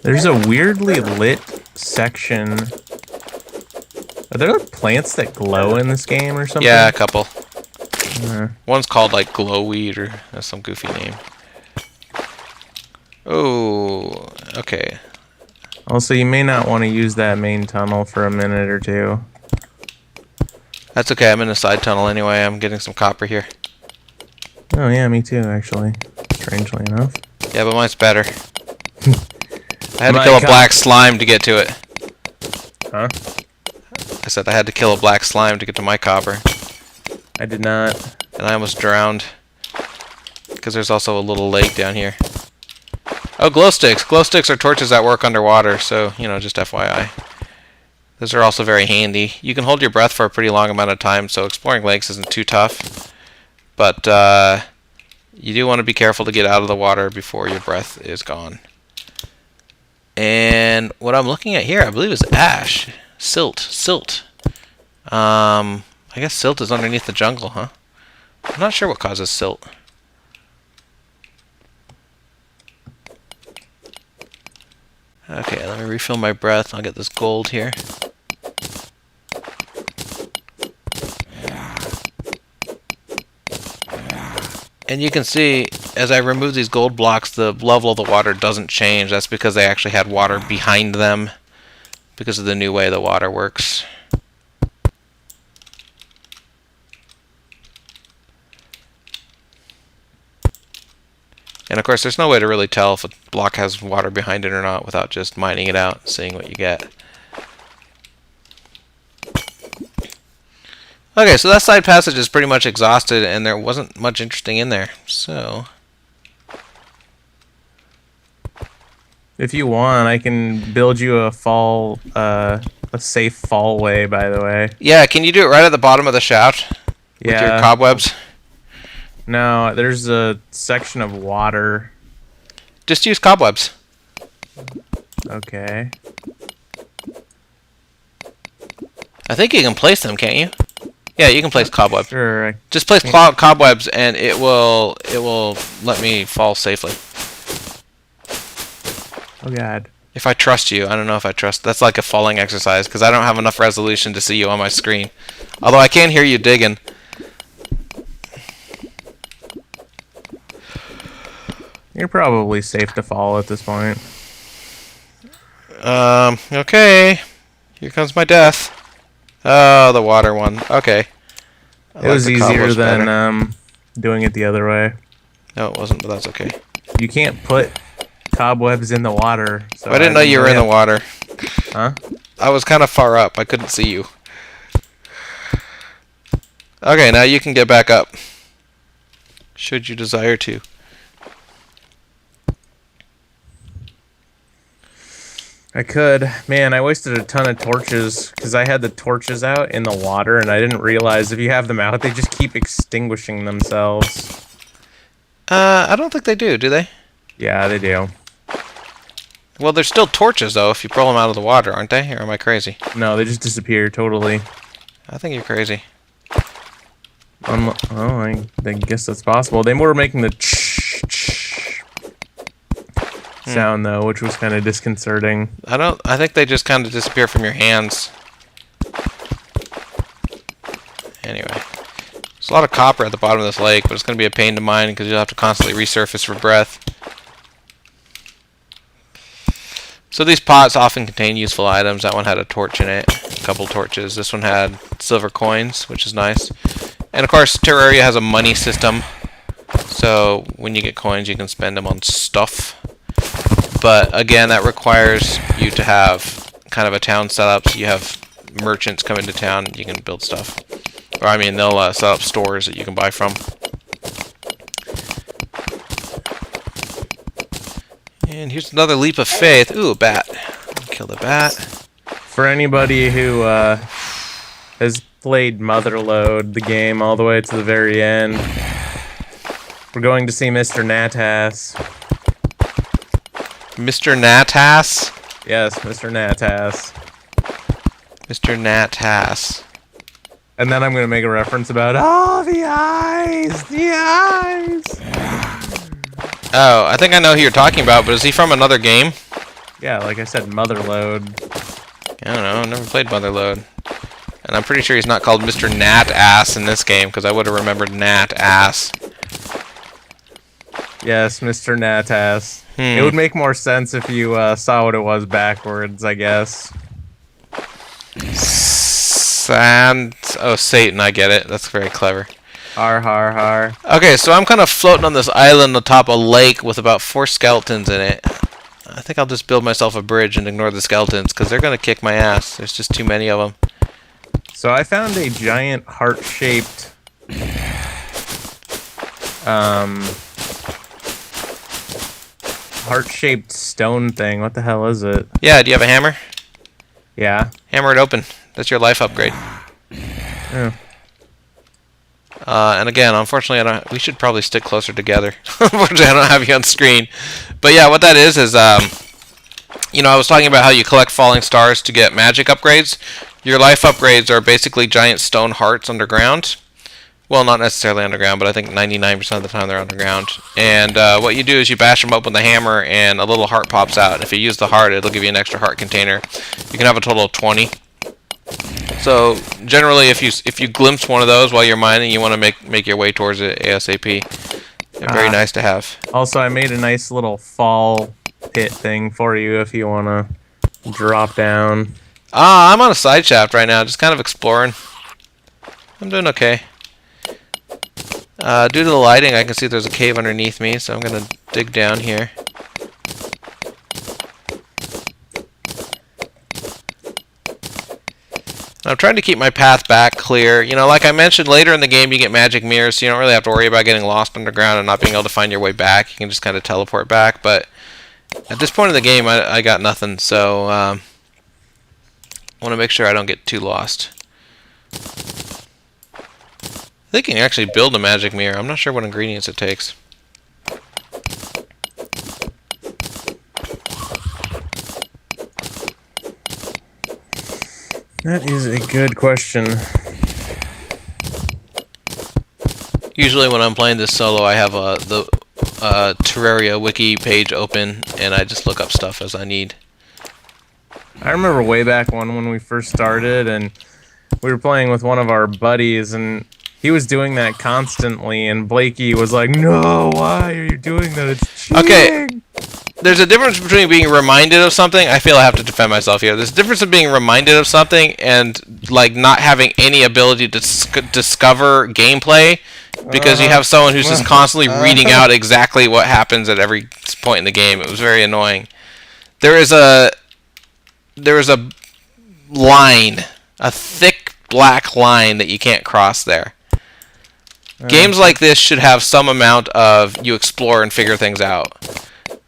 [SPEAKER 2] There's a weirdly lit section. Are there like plants that glow in this game or something?
[SPEAKER 1] Yeah, a couple. One's called like glowweed or that's some goofy name. Oh, okay.
[SPEAKER 2] Also, you may not want to use that main tunnel for a minute or two.
[SPEAKER 1] That's okay. I'm in a side tunnel anyway. I'm getting some copper here.
[SPEAKER 2] Oh yeah, me too, actually. Strangely enough.
[SPEAKER 1] Yeah, but mine's better. I had to kill a black slime to get to it.
[SPEAKER 2] Huh?
[SPEAKER 1] I said I had to kill a black slime to get to my copper.
[SPEAKER 2] I did not.
[SPEAKER 1] And I almost drowned. Because there's also a little lake down here. Oh, glow sticks. Glow sticks are torches that work underwater, so, you know, just FYI. Those are also very handy. You can hold your breath for a pretty long amount of time, so exploring lakes isn't too tough. But you do want to be careful to get out of the water before your breath is gone. And what I'm looking at here, I believe, is ash. Silt. I guess silt is underneath the jungle, huh? I'm not sure what causes silt. Okay, let me refill my breath. I'll get this gold here. And you can see, as I remove these gold blocks, the level of the water doesn't change. That's because they actually had water behind them because of the new way the water works. And of course, there's no way to really tell if a block has water behind it or not without just mining it out and seeing what you get. Okay, so that side passage is pretty much exhausted, and there wasn't much interesting in there. So,
[SPEAKER 2] if you want, I can build you a safe fall way. By the way.
[SPEAKER 1] Yeah, can you do it right at the bottom of the shaft?
[SPEAKER 2] Yeah.
[SPEAKER 1] With your cobwebs?
[SPEAKER 2] No, there's a section of water.
[SPEAKER 1] Just use cobwebs.
[SPEAKER 2] Okay.
[SPEAKER 1] I think you can place them, can't you? Yeah, you can place cobwebs.
[SPEAKER 2] Sure.
[SPEAKER 1] Just place cobwebs, and it will let me fall safely.
[SPEAKER 2] Oh God.
[SPEAKER 1] If I trust you, I don't know if I trust. That's like a falling exercise because I don't have enough resolution to see you on my screen. Although I can hear you digging.
[SPEAKER 2] You're probably safe to fall at this point.
[SPEAKER 1] Okay. Here comes my death. Oh, the water one. Okay.
[SPEAKER 2] It was easier than doing it the other way.
[SPEAKER 1] No, it wasn't, but that's okay.
[SPEAKER 2] You can't put cobwebs in the water. So
[SPEAKER 1] I didn't know you were in the water.
[SPEAKER 2] Huh?
[SPEAKER 1] I was kind of far up. I couldn't see you. Okay, now you can get back up. Should you desire to.
[SPEAKER 2] I could. Man, I wasted a ton of torches because I had the torches out in the water and I didn't realize if you have them out, they just keep extinguishing themselves.
[SPEAKER 1] I don't think they do they?
[SPEAKER 2] Yeah, they do.
[SPEAKER 1] Well, they're still torches, though, if you pull them out of the water, aren't they? Or am I crazy?
[SPEAKER 2] No, they just disappear totally.
[SPEAKER 1] I think you're crazy.
[SPEAKER 2] Oh, I guess that's possible. They were making the sound though, which was kind of disconcerting.
[SPEAKER 1] I think they just kind of disappear from your hands. Anyway, there's a lot of copper at the bottom of this lake, but it's going to be a pain to mine because you'll have to constantly resurface for breath. So these pots often contain useful items. That one had a torch in it, a couple torches. This one had silver coins, which is nice. And of course, Terraria has a money system. So when you get coins, you can spend them on stuff. But again, that requires you to have kind of a town set up. So you have merchants come into town, and you can build stuff. Or I mean, they'll set up stores that you can buy from. And here's another leap of faith. Ooh, a bat. Kill the bat.
[SPEAKER 2] For anybody who has played Motherlode, the game, all the way to the very end, we're going to see Mr. Natas.
[SPEAKER 1] Mr. Natas?
[SPEAKER 2] Yes, Mr. Natas.
[SPEAKER 1] Mr. Natas.
[SPEAKER 2] And then I'm gonna make a reference about, oh, the eyes, the eyes.
[SPEAKER 1] Oh, I think I know who you're talking about, but is he from another game?
[SPEAKER 2] Yeah, like I said, Motherload.
[SPEAKER 1] I don't know, I've never played Motherload. And I'm pretty sure he's not called Mr. Nat Ass in this game, because I would have remembered Nat Ass.
[SPEAKER 2] Yes, Mr. Natas. It would make more sense if you saw what it was backwards, I guess.
[SPEAKER 1] Oh, Satan, I get it. That's very clever.
[SPEAKER 2] Har, har, har.
[SPEAKER 1] Okay, so I'm kind of floating on this island atop a lake with about 4 skeletons in it. I think I'll just build myself a bridge and ignore the skeletons, because they're going to kick my ass. There's just too many of them.
[SPEAKER 2] So I found a giant heart-shaped... heart-shaped stone thing. What the hell is it?
[SPEAKER 1] Yeah, do you have a hammer?
[SPEAKER 2] Yeah.
[SPEAKER 1] Hammer it open. That's your life upgrade.
[SPEAKER 2] Yeah.
[SPEAKER 1] And again, unfortunately, we should probably stick closer together. Unfortunately, I don't have you on screen. But yeah, what that is, you know, I was talking about how you collect falling stars to get magic upgrades. Your life upgrades are basically giant stone hearts underground. Well, not necessarily underground, but I think 99% of the time they're underground. And what you do is you bash them up with a hammer, and a little heart pops out. If you use the heart, it'll give you an extra heart container. You can have a total of 20. So generally, if you glimpse one of those while you're mining, you want to make your way towards it ASAP. They're very nice to have.
[SPEAKER 2] Also, I made a nice little fall pit thing for you if you want to drop down.
[SPEAKER 1] I'm on a side shaft right now, just kind of exploring. I'm doing okay. Due to the lighting, I can see there's a cave underneath me, so I'm going to dig down here. I'm trying to keep my path back clear. You know, like I mentioned, later in the game you get magic mirrors, so you don't really have to worry about getting lost underground and not being able to find your way back. You can just kind of teleport back, but at this point in the game, I got nothing, so I want to make sure I don't get too lost. I think you can actually build a magic mirror. I'm not sure what ingredients it takes.
[SPEAKER 2] That is a good question.
[SPEAKER 1] Usually when I'm playing this solo, I have the Terraria wiki page open, and I just look up stuff as I need.
[SPEAKER 2] I remember way back when we first started, and we were playing with one of our buddies, and he was doing that constantly, and Blakey was like, "No, why are you doing that? It's cheating."
[SPEAKER 1] Okay, there's a difference between being reminded of something. I feel I have to defend myself here. There's a difference in being reminded of something and like not having any ability to discover gameplay because you have someone who's just constantly reading out exactly what happens at every point in the game. It was very annoying. There is a line, a thick black line that you can't cross there. Games like this should have some amount of you explore and figure things out.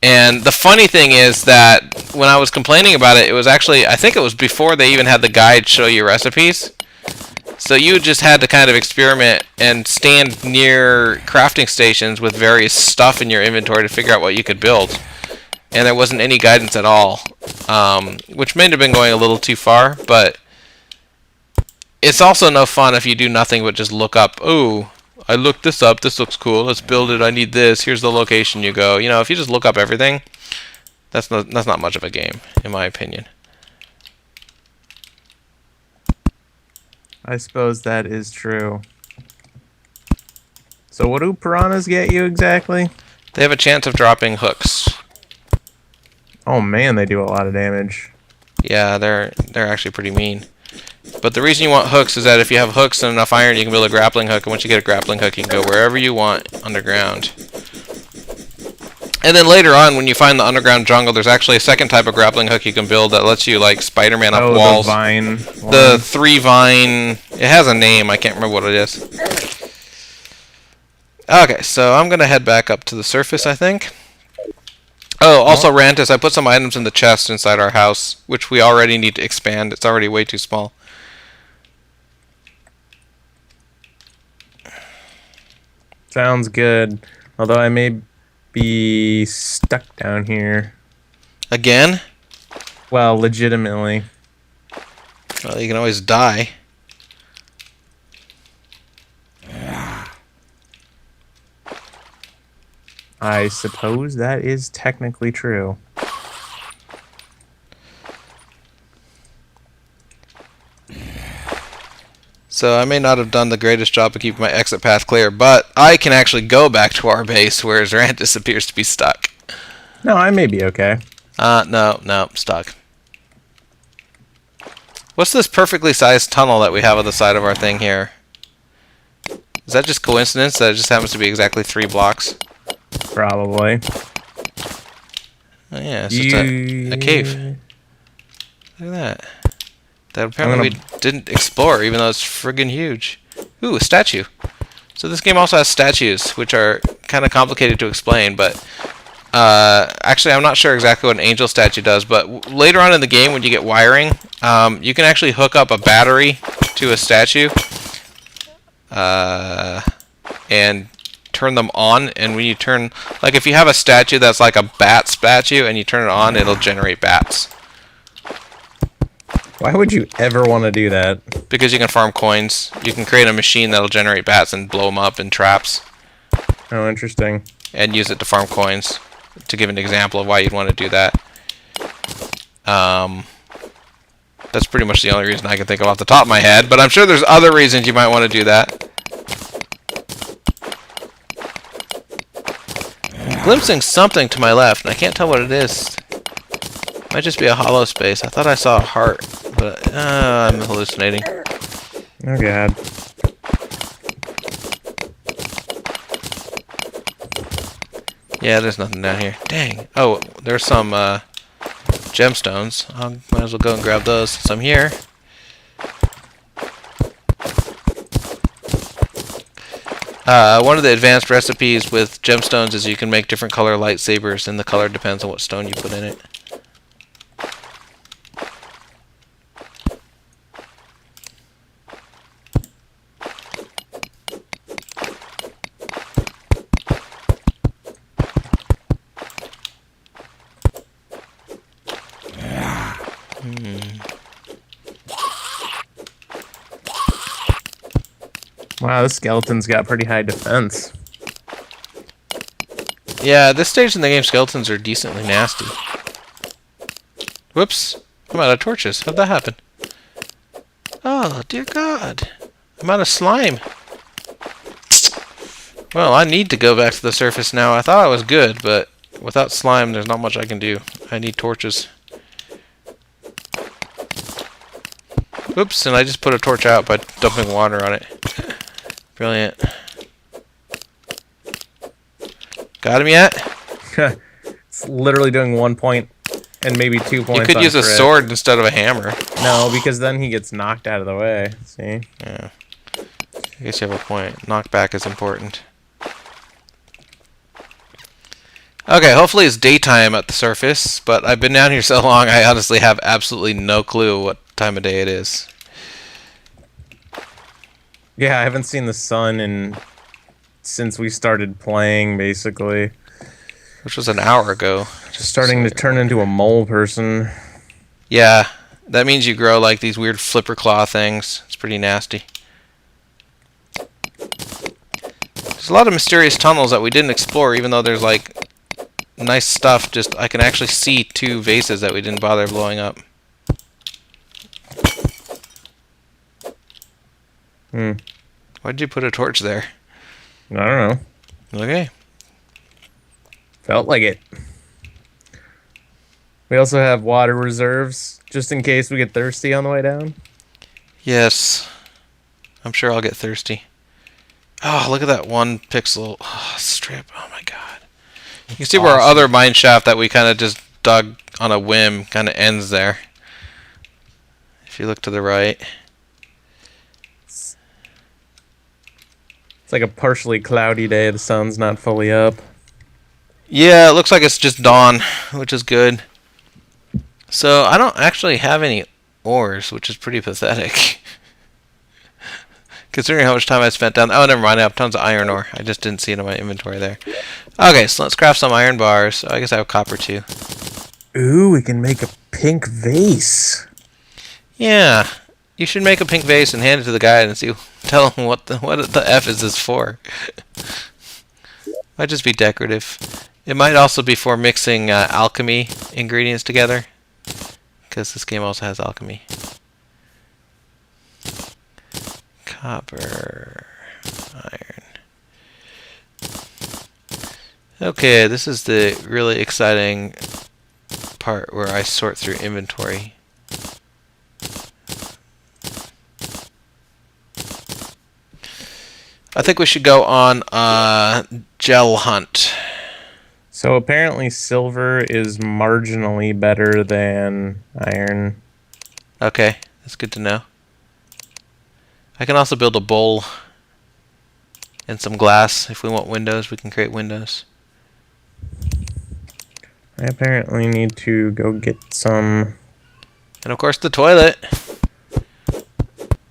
[SPEAKER 1] And the funny thing is that when I was complaining about it, it was actually, I think it was before they even had the guide show you recipes. So you just had to kind of experiment and stand near crafting stations with various stuff in your inventory to figure out what you could build. And there wasn't any guidance at all, which may have been going a little too far, but it's also no fun if you do nothing but just look up, ooh, I looked this up, this looks cool, let's build it, I need this, here's the location you go. You know, if you just look up everything, that's not much of a game, in my opinion.
[SPEAKER 2] I suppose that is true. So what do piranhas get you exactly?
[SPEAKER 1] They have a chance of dropping hooks.
[SPEAKER 2] Oh man, they do a lot of damage.
[SPEAKER 1] Yeah, they're actually pretty mean. But the reason you want hooks is that if you have hooks and enough iron, you can build a grappling hook, and once you get a grappling hook, you can go wherever you want underground. And then later on, when you find the underground jungle, there's actually a second type of grappling hook you can build that lets you, like, Spider-Man up walls.
[SPEAKER 2] The vine one.
[SPEAKER 1] The 3-vine... It has a name, I can't remember what it is. Okay, so I'm going to head back up to the surface, I think. Oh, also, Rantis, I put some items in the chest inside our house, which we already need to expand. It's already way too small.
[SPEAKER 2] Sounds good. Although I may be stuck down here.
[SPEAKER 1] Again?
[SPEAKER 2] Well, legitimately.
[SPEAKER 1] Well, you can always die.
[SPEAKER 2] I suppose that is technically true.
[SPEAKER 1] So I may not have done the greatest job of keeping my exit path clear, but I can actually go back to our base, whereas Rantis appears to be stuck.
[SPEAKER 2] No, I may be okay.
[SPEAKER 1] No, stuck. What's this perfectly sized tunnel that we have on the side of our thing here? Is that just coincidence that it just happens to be exactly 3 blocks?
[SPEAKER 2] Probably.
[SPEAKER 1] Oh yeah, it's just a cave. Look at that. That apparently we didn't explore, even though it's friggin' huge. Ooh, a statue. So this game also has statues, which are kind of complicated to explain, but actually I'm not sure exactly what an angel statue does, but later on in the game when you get wiring, you can actually hook up a battery to a statue and turn them on, and when you turn, like if you have a statue that's like a bat statue and you turn it on, it'll generate bats.
[SPEAKER 2] Why would you ever want to do that?
[SPEAKER 1] Because you can farm coins. You can create a machine that'll generate bats and blow them up in traps.
[SPEAKER 2] Oh, interesting.
[SPEAKER 1] And use it to farm coins. To give an example of why you'd want to do that. That's pretty much the only reason I can think of off the top of my head. But I'm sure there's other reasons you might want to do that. I'm glimpsing something to my left, and I can't tell what it is. Might just be a hollow space. I thought I saw a heart, but I'm hallucinating.
[SPEAKER 2] Oh god.
[SPEAKER 1] Yeah, there's nothing down here. Dang. Oh, there's some gemstones. I might as well go and grab those since I'm here. One of the advanced recipes with gemstones is you can make different color lightsabers, and the color depends on what stone you put in it.
[SPEAKER 2] Wow, this skeleton's got pretty high defense.
[SPEAKER 1] Yeah, at this stage in the game, skeletons are decently nasty. Whoops. I'm out of torches. How'd that happen? Oh, dear God. I'm out of slime. Well, I need to go back to the surface now. I thought I was good, but without slime, there's not much I can do. I need torches. Oops, and I just put a torch out by dumping water on it. Brilliant. Got him yet?
[SPEAKER 2] It's literally doing 1 point and maybe 2 points.
[SPEAKER 1] You could use a sword instead of a hammer.
[SPEAKER 2] No, because then he gets knocked out of the way. See?
[SPEAKER 1] Yeah. I guess you have a point. Knockback is important. Okay, hopefully it's daytime at the surface, but I've been down here so long I honestly have absolutely no clue what time of day it is.
[SPEAKER 2] Yeah, I haven't seen the sun since we started playing, basically.
[SPEAKER 1] Which was an hour ago.
[SPEAKER 2] Just starting to turn into a mole person.
[SPEAKER 1] Yeah, that means you grow like these weird flipper claw things. It's pretty nasty. There's a lot of mysterious tunnels that we didn't explore, even though there's like nice stuff. Just I can actually see 2 vases that we didn't bother blowing up. Why'd you put a torch there?
[SPEAKER 2] I don't know.
[SPEAKER 1] Okay.
[SPEAKER 2] Felt like it. We also have water reserves, just in case we get thirsty on the way down.
[SPEAKER 1] Yes. I'm sure I'll get thirsty. Oh, look at that 1 pixel strip. Oh my god. You can see where our other mine shaft that we kind of just dug on a whim kind of ends there. If you look to the right.
[SPEAKER 2] It's like a partially cloudy day. The sun's not fully up.
[SPEAKER 1] Yeah, it looks like it's just dawn, which is good. So I don't actually have any ores, which is pretty pathetic. Considering how much time I spent down. Oh, never mind. I have tons of iron ore. I just didn't see it in my inventory there. Okay, so let's craft some iron bars. I guess I have copper too.
[SPEAKER 2] Ooh, we can make a pink vase.
[SPEAKER 1] Yeah, you should make a pink vase and hand it to the guy and tell him what the F is this for. Might just be decorative. It might also be for mixing alchemy ingredients together, because this game also has alchemy. Copper, iron. Okay, this is the really exciting part where I sort through inventory. I think we should go on a gel hunt.
[SPEAKER 2] So apparently silver is marginally better than iron.
[SPEAKER 1] Okay, that's good to know. I can also build a bowl and some glass. If we want windows, we can create windows.
[SPEAKER 2] I apparently need to go get some.
[SPEAKER 1] And of course the toilet.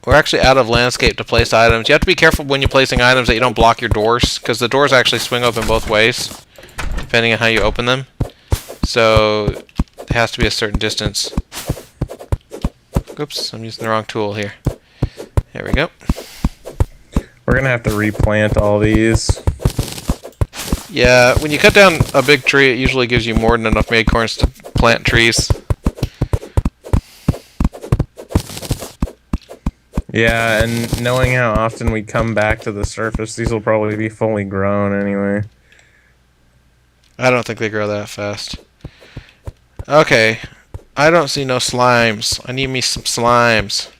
[SPEAKER 1] We're actually out of landscape to place items. You have to be careful when you're placing items that you don't block your doors, because the doors actually swing open both ways, depending on how you open them. So it has to be a certain distance. Oops, I'm using the wrong tool here. There we go.
[SPEAKER 2] We're gonna have to replant all these.
[SPEAKER 1] Yeah, when you cut down a big tree, it usually gives you more than enough acorns to plant trees.
[SPEAKER 2] Yeah, and knowing how often we come back to the surface, these will probably be fully grown anyway.
[SPEAKER 1] I don't think they grow that fast. Okay, I don't see no slimes. I need me some slimes.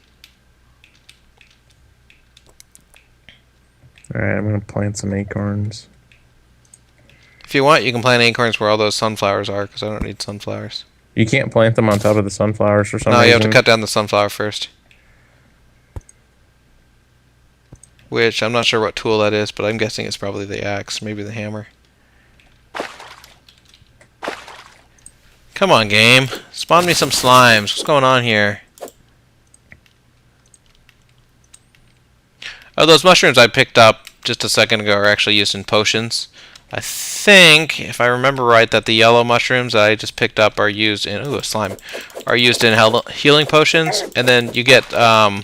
[SPEAKER 2] Alright, I'm gonna plant some acorns.
[SPEAKER 1] If you want, you can plant acorns where all those sunflowers are, because I don't need sunflowers.
[SPEAKER 2] You can't plant them on top of the sunflowers for some reason.
[SPEAKER 1] No, you have to cut down the sunflower first. Which, I'm not sure what tool that is, but I'm guessing it's probably the axe, maybe the hammer. Come on, game. Spawn me some slimes. What's going on here? Oh, those mushrooms I picked up just a second ago are actually used in potions. I think, if I remember right, that the yellow mushrooms that I just picked up are used in... Ooh, a slime. Are used in healing potions. And then you get... a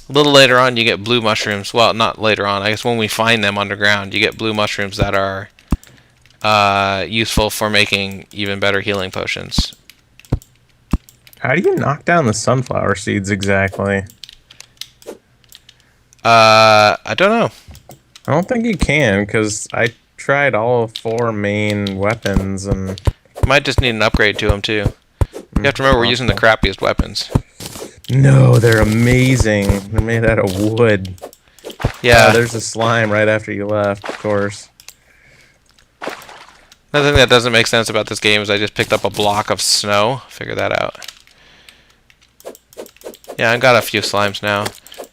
[SPEAKER 1] little later on, you get blue mushrooms. Well, not later on. I guess when we find them underground, you get blue mushrooms that are useful for making even better healing potions.
[SPEAKER 2] How do you knock down the sunflower seeds exactly?
[SPEAKER 1] I don't know.
[SPEAKER 2] I don't think you can, because I tried all 4 main weapons and...
[SPEAKER 1] Might just need an upgrade to them, too. You have to remember we're using the crappiest weapons.
[SPEAKER 2] No, they're amazing. They're made out of wood.
[SPEAKER 1] Yeah.
[SPEAKER 2] There's a slime right after you left, of course.
[SPEAKER 1] Another thing that doesn't make sense about this game is I just picked up a block of snow. Figure that out. Yeah, I've got a few slimes now.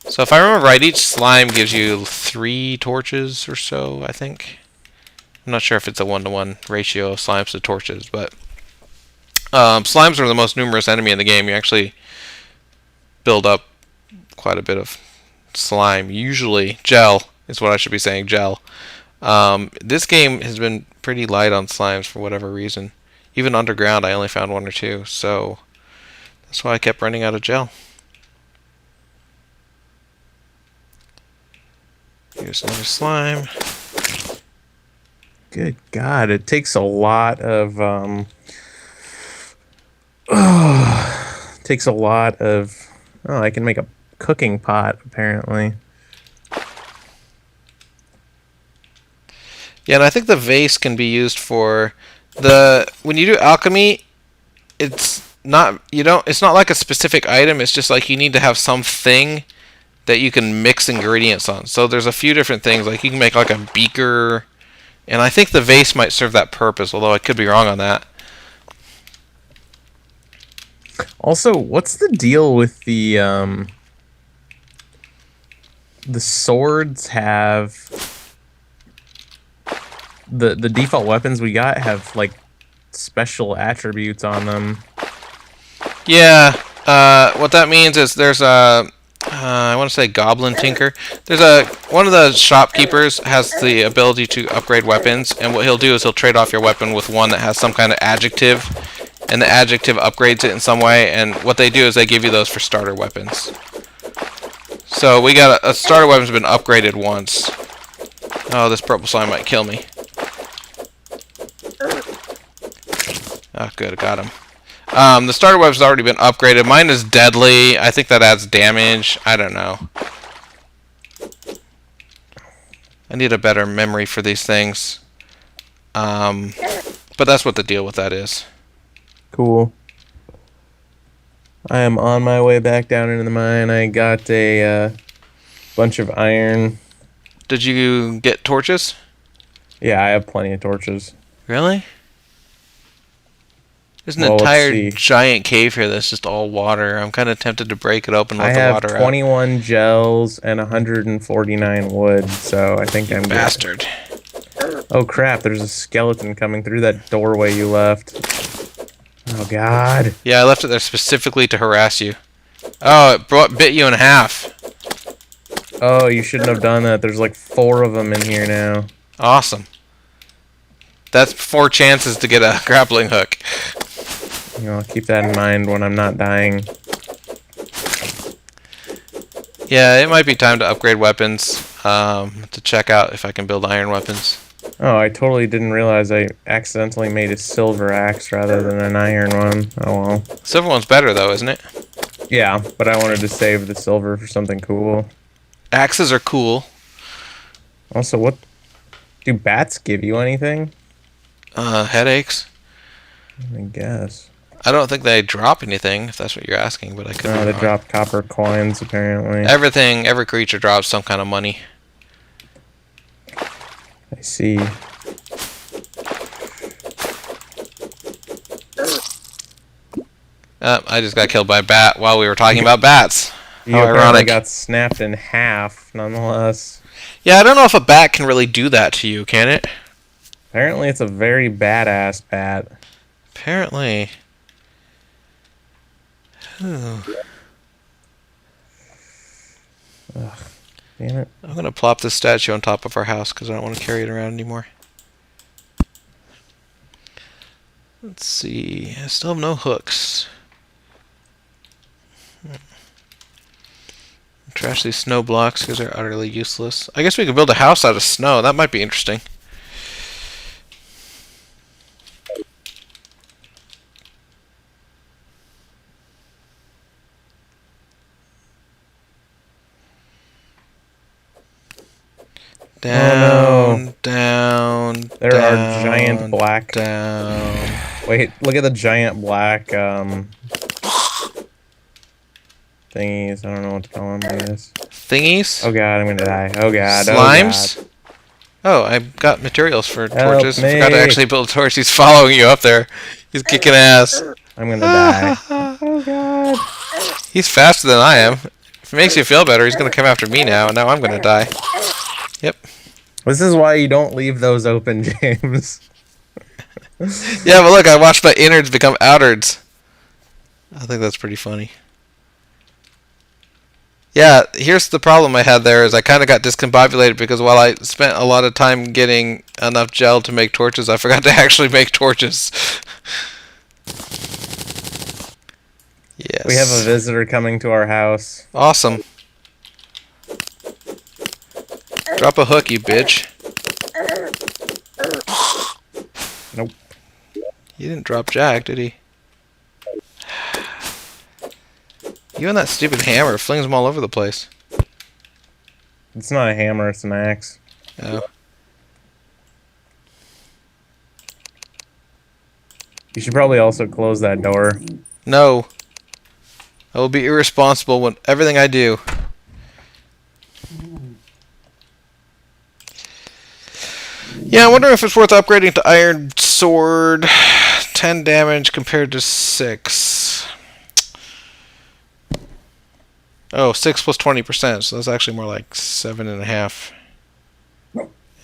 [SPEAKER 1] So if I remember right, each slime gives you 3 torches or so, I think. I'm not sure if it's a 1-to-1 ratio of slimes to torches, but... slimes are the most numerous enemy in the game. You actually build up quite a bit of slime. Usually, gel is what I should be saying, gel. This game has been pretty light on slimes for whatever reason. Even underground, I only found 1 or 2, so that's why I kept running out of gel. Here's another slime.
[SPEAKER 2] Good God, it takes a lot of takes a lot of... Oh, I can make a cooking pot, apparently.
[SPEAKER 1] Yeah, and I think the vase can be used for the... When you do alchemy, it's not like a specific item, it's just like you need to have something that you can mix ingredients on. So there's a few different things, like you can make like a beaker, and I think the vase might serve that purpose, although I could be wrong on that.
[SPEAKER 2] Also, what's the deal with the swords have the default weapons we got have like special attributes on them?
[SPEAKER 1] Yeah, what that means is there's a I want to say Goblin Tinker. There's one of the shopkeepers has the ability to upgrade weapons, and what he'll do is he'll trade off your weapon with one that has some kind of adjective, and the adjective upgrades it in some way, and what they do is they give you those for starter weapons. So we got a starter weapon's been upgraded once. Oh, this purple slime might kill me. Oh, good, got him. The starter weapon's already been upgraded. Mine is deadly. I think that adds damage. I don't know. I need a better memory for these things. But that's what the deal with that is.
[SPEAKER 2] Cool. I am on my way back down into the mine. I got a bunch of iron.
[SPEAKER 1] Did you get torches?
[SPEAKER 2] Yeah, I have plenty of torches.
[SPEAKER 1] Really? There's an
[SPEAKER 2] Well, let's
[SPEAKER 1] entire
[SPEAKER 2] see.
[SPEAKER 1] giant cave here that's just all water. I'm kind of tempted to break it open and
[SPEAKER 2] I
[SPEAKER 1] let the
[SPEAKER 2] have
[SPEAKER 1] water
[SPEAKER 2] 21 gels and 149 wood, so I think I'm
[SPEAKER 1] out.
[SPEAKER 2] good.
[SPEAKER 1] Bastard.
[SPEAKER 2] Oh crap, there's a skeleton coming through that doorway you left. Oh god.
[SPEAKER 1] Yeah, I left it there specifically to harass you. Oh, it bit you in half.
[SPEAKER 2] Oh, you shouldn't have done that. There's like 4 of them in here now.
[SPEAKER 1] Awesome. That's 4 chances to get a grappling hook.
[SPEAKER 2] You know, I'll keep that in mind when I'm not dying.
[SPEAKER 1] Yeah, it might be time to upgrade weapons. To check out if I can build iron weapons.
[SPEAKER 2] Oh, I totally didn't realize I accidentally made a silver axe rather than an iron one. Oh well.
[SPEAKER 1] Silver one's better though, isn't it?
[SPEAKER 2] Yeah, but I wanted to save the silver for something cool.
[SPEAKER 1] Axes are cool.
[SPEAKER 2] Also, what do bats give you anything?
[SPEAKER 1] Headaches.
[SPEAKER 2] I guess.
[SPEAKER 1] I don't think they drop anything, if that's what you're asking, but I could.
[SPEAKER 2] No, they drop copper coins apparently.
[SPEAKER 1] Every creature drops some kind of money.
[SPEAKER 2] I see.
[SPEAKER 1] I just got killed by a bat while we were talking about bats.
[SPEAKER 2] You
[SPEAKER 1] How
[SPEAKER 2] apparently
[SPEAKER 1] ironic.
[SPEAKER 2] got snapped in half, nonetheless.
[SPEAKER 1] Yeah, I don't know if a bat can really do that to you, can it?
[SPEAKER 2] Apparently, it's a very badass bat.
[SPEAKER 1] Apparently. Ooh.
[SPEAKER 2] Ugh, damn it.
[SPEAKER 1] I'm gonna plop this statue on top of our house because I don't want to carry it around anymore. Let's see. I still have no hooks. Trash these snow blocks because they're utterly useless. I guess we could build a house out of snow. That might be interesting. Down, down.
[SPEAKER 2] There
[SPEAKER 1] down,
[SPEAKER 2] are giant black.
[SPEAKER 1] Down.
[SPEAKER 2] Wait, look at the giant black thingies. I don't know what to call them. I guess.
[SPEAKER 1] Thingies?
[SPEAKER 2] Oh god, I'm gonna die. Oh god.
[SPEAKER 1] Slimes?
[SPEAKER 2] Oh god.
[SPEAKER 1] Oh, I got materials for
[SPEAKER 2] Help
[SPEAKER 1] torches. I
[SPEAKER 2] me.
[SPEAKER 1] forgot to actually build a torch. He's following you up there. He's kicking ass.
[SPEAKER 2] I'm gonna die. Oh god.
[SPEAKER 1] He's faster than I am. If it makes you feel better, he's going to come after me now, and now I'm going to die. Yep.
[SPEAKER 2] This is why you don't leave those open, James.
[SPEAKER 1] Yeah, but look, I watched my innards become outards. I think that's pretty funny. Yeah, here's the problem I had there is I kind of got discombobulated because while I spent a lot of time getting enough gel to make torches, I forgot to actually make torches. Yes.
[SPEAKER 2] We have a visitor coming to our house.
[SPEAKER 1] Awesome. Drop a hook, you bitch.
[SPEAKER 2] Nope.
[SPEAKER 1] He didn't drop Jack, did he? You and that stupid hammer flings them all over the place.
[SPEAKER 2] It's not a hammer, it's an axe.
[SPEAKER 1] Oh.
[SPEAKER 2] You should probably also close that door.
[SPEAKER 1] No. I will be irresponsible with everything I do. Yeah, I'm wondering if it's worth upgrading to Iron Sword. 10 damage compared to 6. Oh, 6 plus 20%, so that's actually more like 7.5.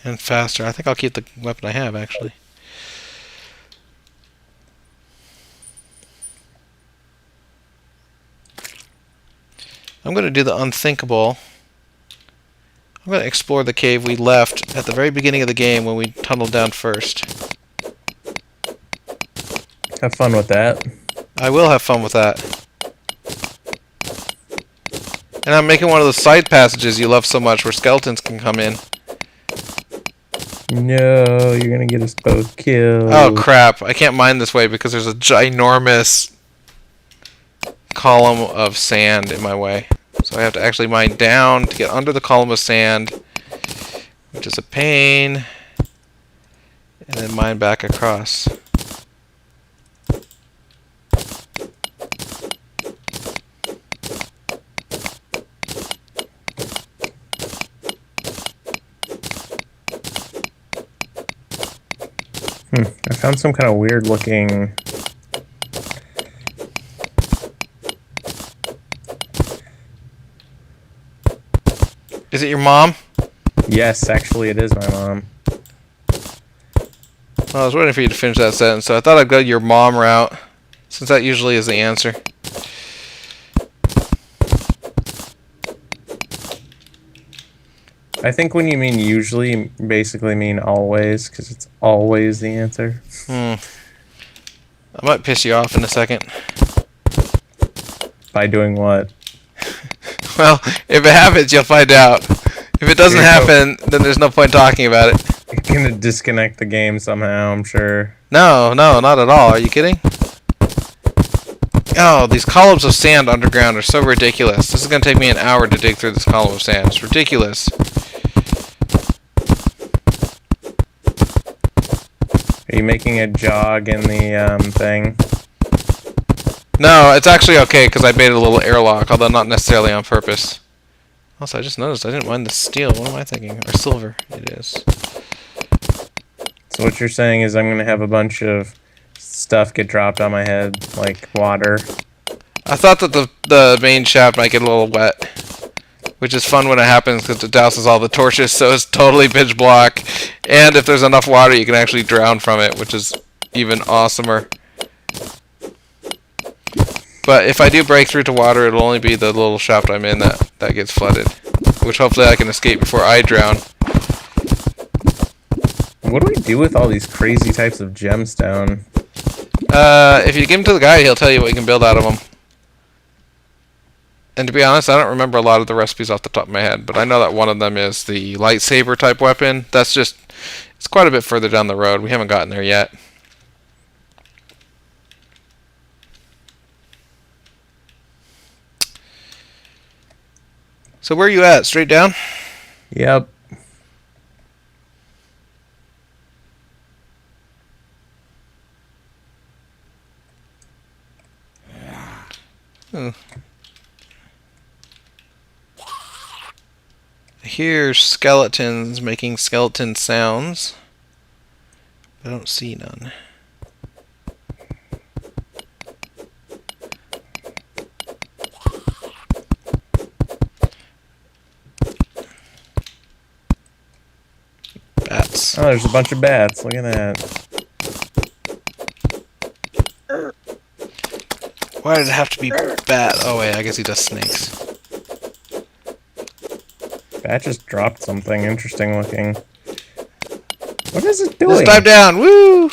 [SPEAKER 1] And faster. I think I'll keep the weapon I have, actually. I'm going to do the unthinkable. I'm going to explore the cave we left at the very beginning of the game when we tunneled down first.
[SPEAKER 2] Have fun with that.
[SPEAKER 1] I will have fun with that. And I'm making one of those side passages you love so much where skeletons can come in.
[SPEAKER 2] No, you're gonna get us both killed.
[SPEAKER 1] Oh crap! I can't mine this way because there's a ginormous column of sand in my way. So I have to actually mine down to get under the column of sand, which is a pain, and then mine back across.
[SPEAKER 2] I found some kind of weird looking...
[SPEAKER 1] Is it your mom?
[SPEAKER 2] Yes, actually it is my mom.
[SPEAKER 1] Well, I was waiting for you to finish that sentence, so I thought I'd go your mom route, since that usually is the answer.
[SPEAKER 2] I think when you mean usually, you basically mean always, because it's always the answer.
[SPEAKER 1] I might piss you off in a second.
[SPEAKER 2] By doing what?
[SPEAKER 1] Well, if it happens, you'll find out. If it doesn't happen, then there's no point talking about it.
[SPEAKER 2] You're gonna disconnect the game somehow, I'm sure.
[SPEAKER 1] No, not at all. Are you kidding? Oh, these columns of sand underground are so ridiculous. This is going to take me an hour to dig through this column of sand. It's ridiculous.
[SPEAKER 2] Are you making a jog in the thing?
[SPEAKER 1] No, it's actually okay because I made a little airlock, although not necessarily on purpose. Also, I just noticed I didn't mine the steel. What am I thinking? Or silver. It is.
[SPEAKER 2] So what you're saying is I'm going to have a bunch of stuff get dropped on my head, like water.
[SPEAKER 1] I thought that the main shaft might get a little wet, which is fun when it happens because it douses all the torches, so it's totally pitch black. And if there's enough water, you can actually drown from it, which is even awesomer. But if I do break through to water, it'll only be the little shaft I'm in that gets flooded, which hopefully I can escape before I drown.
[SPEAKER 2] What do we do with all these crazy types of gemstone?
[SPEAKER 1] If you give them to the guy, he'll tell you what you can build out of them. And to be honest, I don't remember a lot of the recipes off the top of my head, but I know that one of them is the lightsaber type weapon. That's just, it's quite a bit further down the road. We haven't gotten there yet. So where are you at? Straight down?
[SPEAKER 2] Yep.
[SPEAKER 1] Oh. I hear skeletons making skeleton sounds. I don't see none. Bats.
[SPEAKER 2] Oh, there's a bunch of bats. Look at that.
[SPEAKER 1] Why did it have to be bat? Oh wait, I guess he does snakes.
[SPEAKER 2] Bat just dropped something interesting looking. What is it doing?
[SPEAKER 1] Let's dive down. Woo!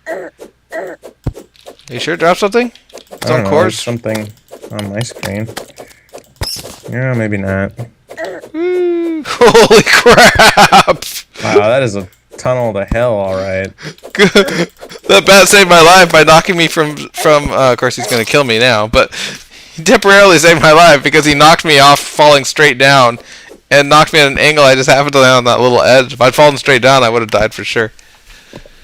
[SPEAKER 1] Are you sure it dropped something? It's on course.
[SPEAKER 2] Something on my screen. Yeah, maybe not.
[SPEAKER 1] Woo! Holy crap!
[SPEAKER 2] Wow, that is a tunnel to hell, alright.
[SPEAKER 1] That bat saved my life by knocking me from of course he's gonna kill me now, but he temporarily saved my life because he knocked me off falling straight down and knocked me at an angle. I just happened to land on that little edge. If I'd fallen straight down, I would have died for sure.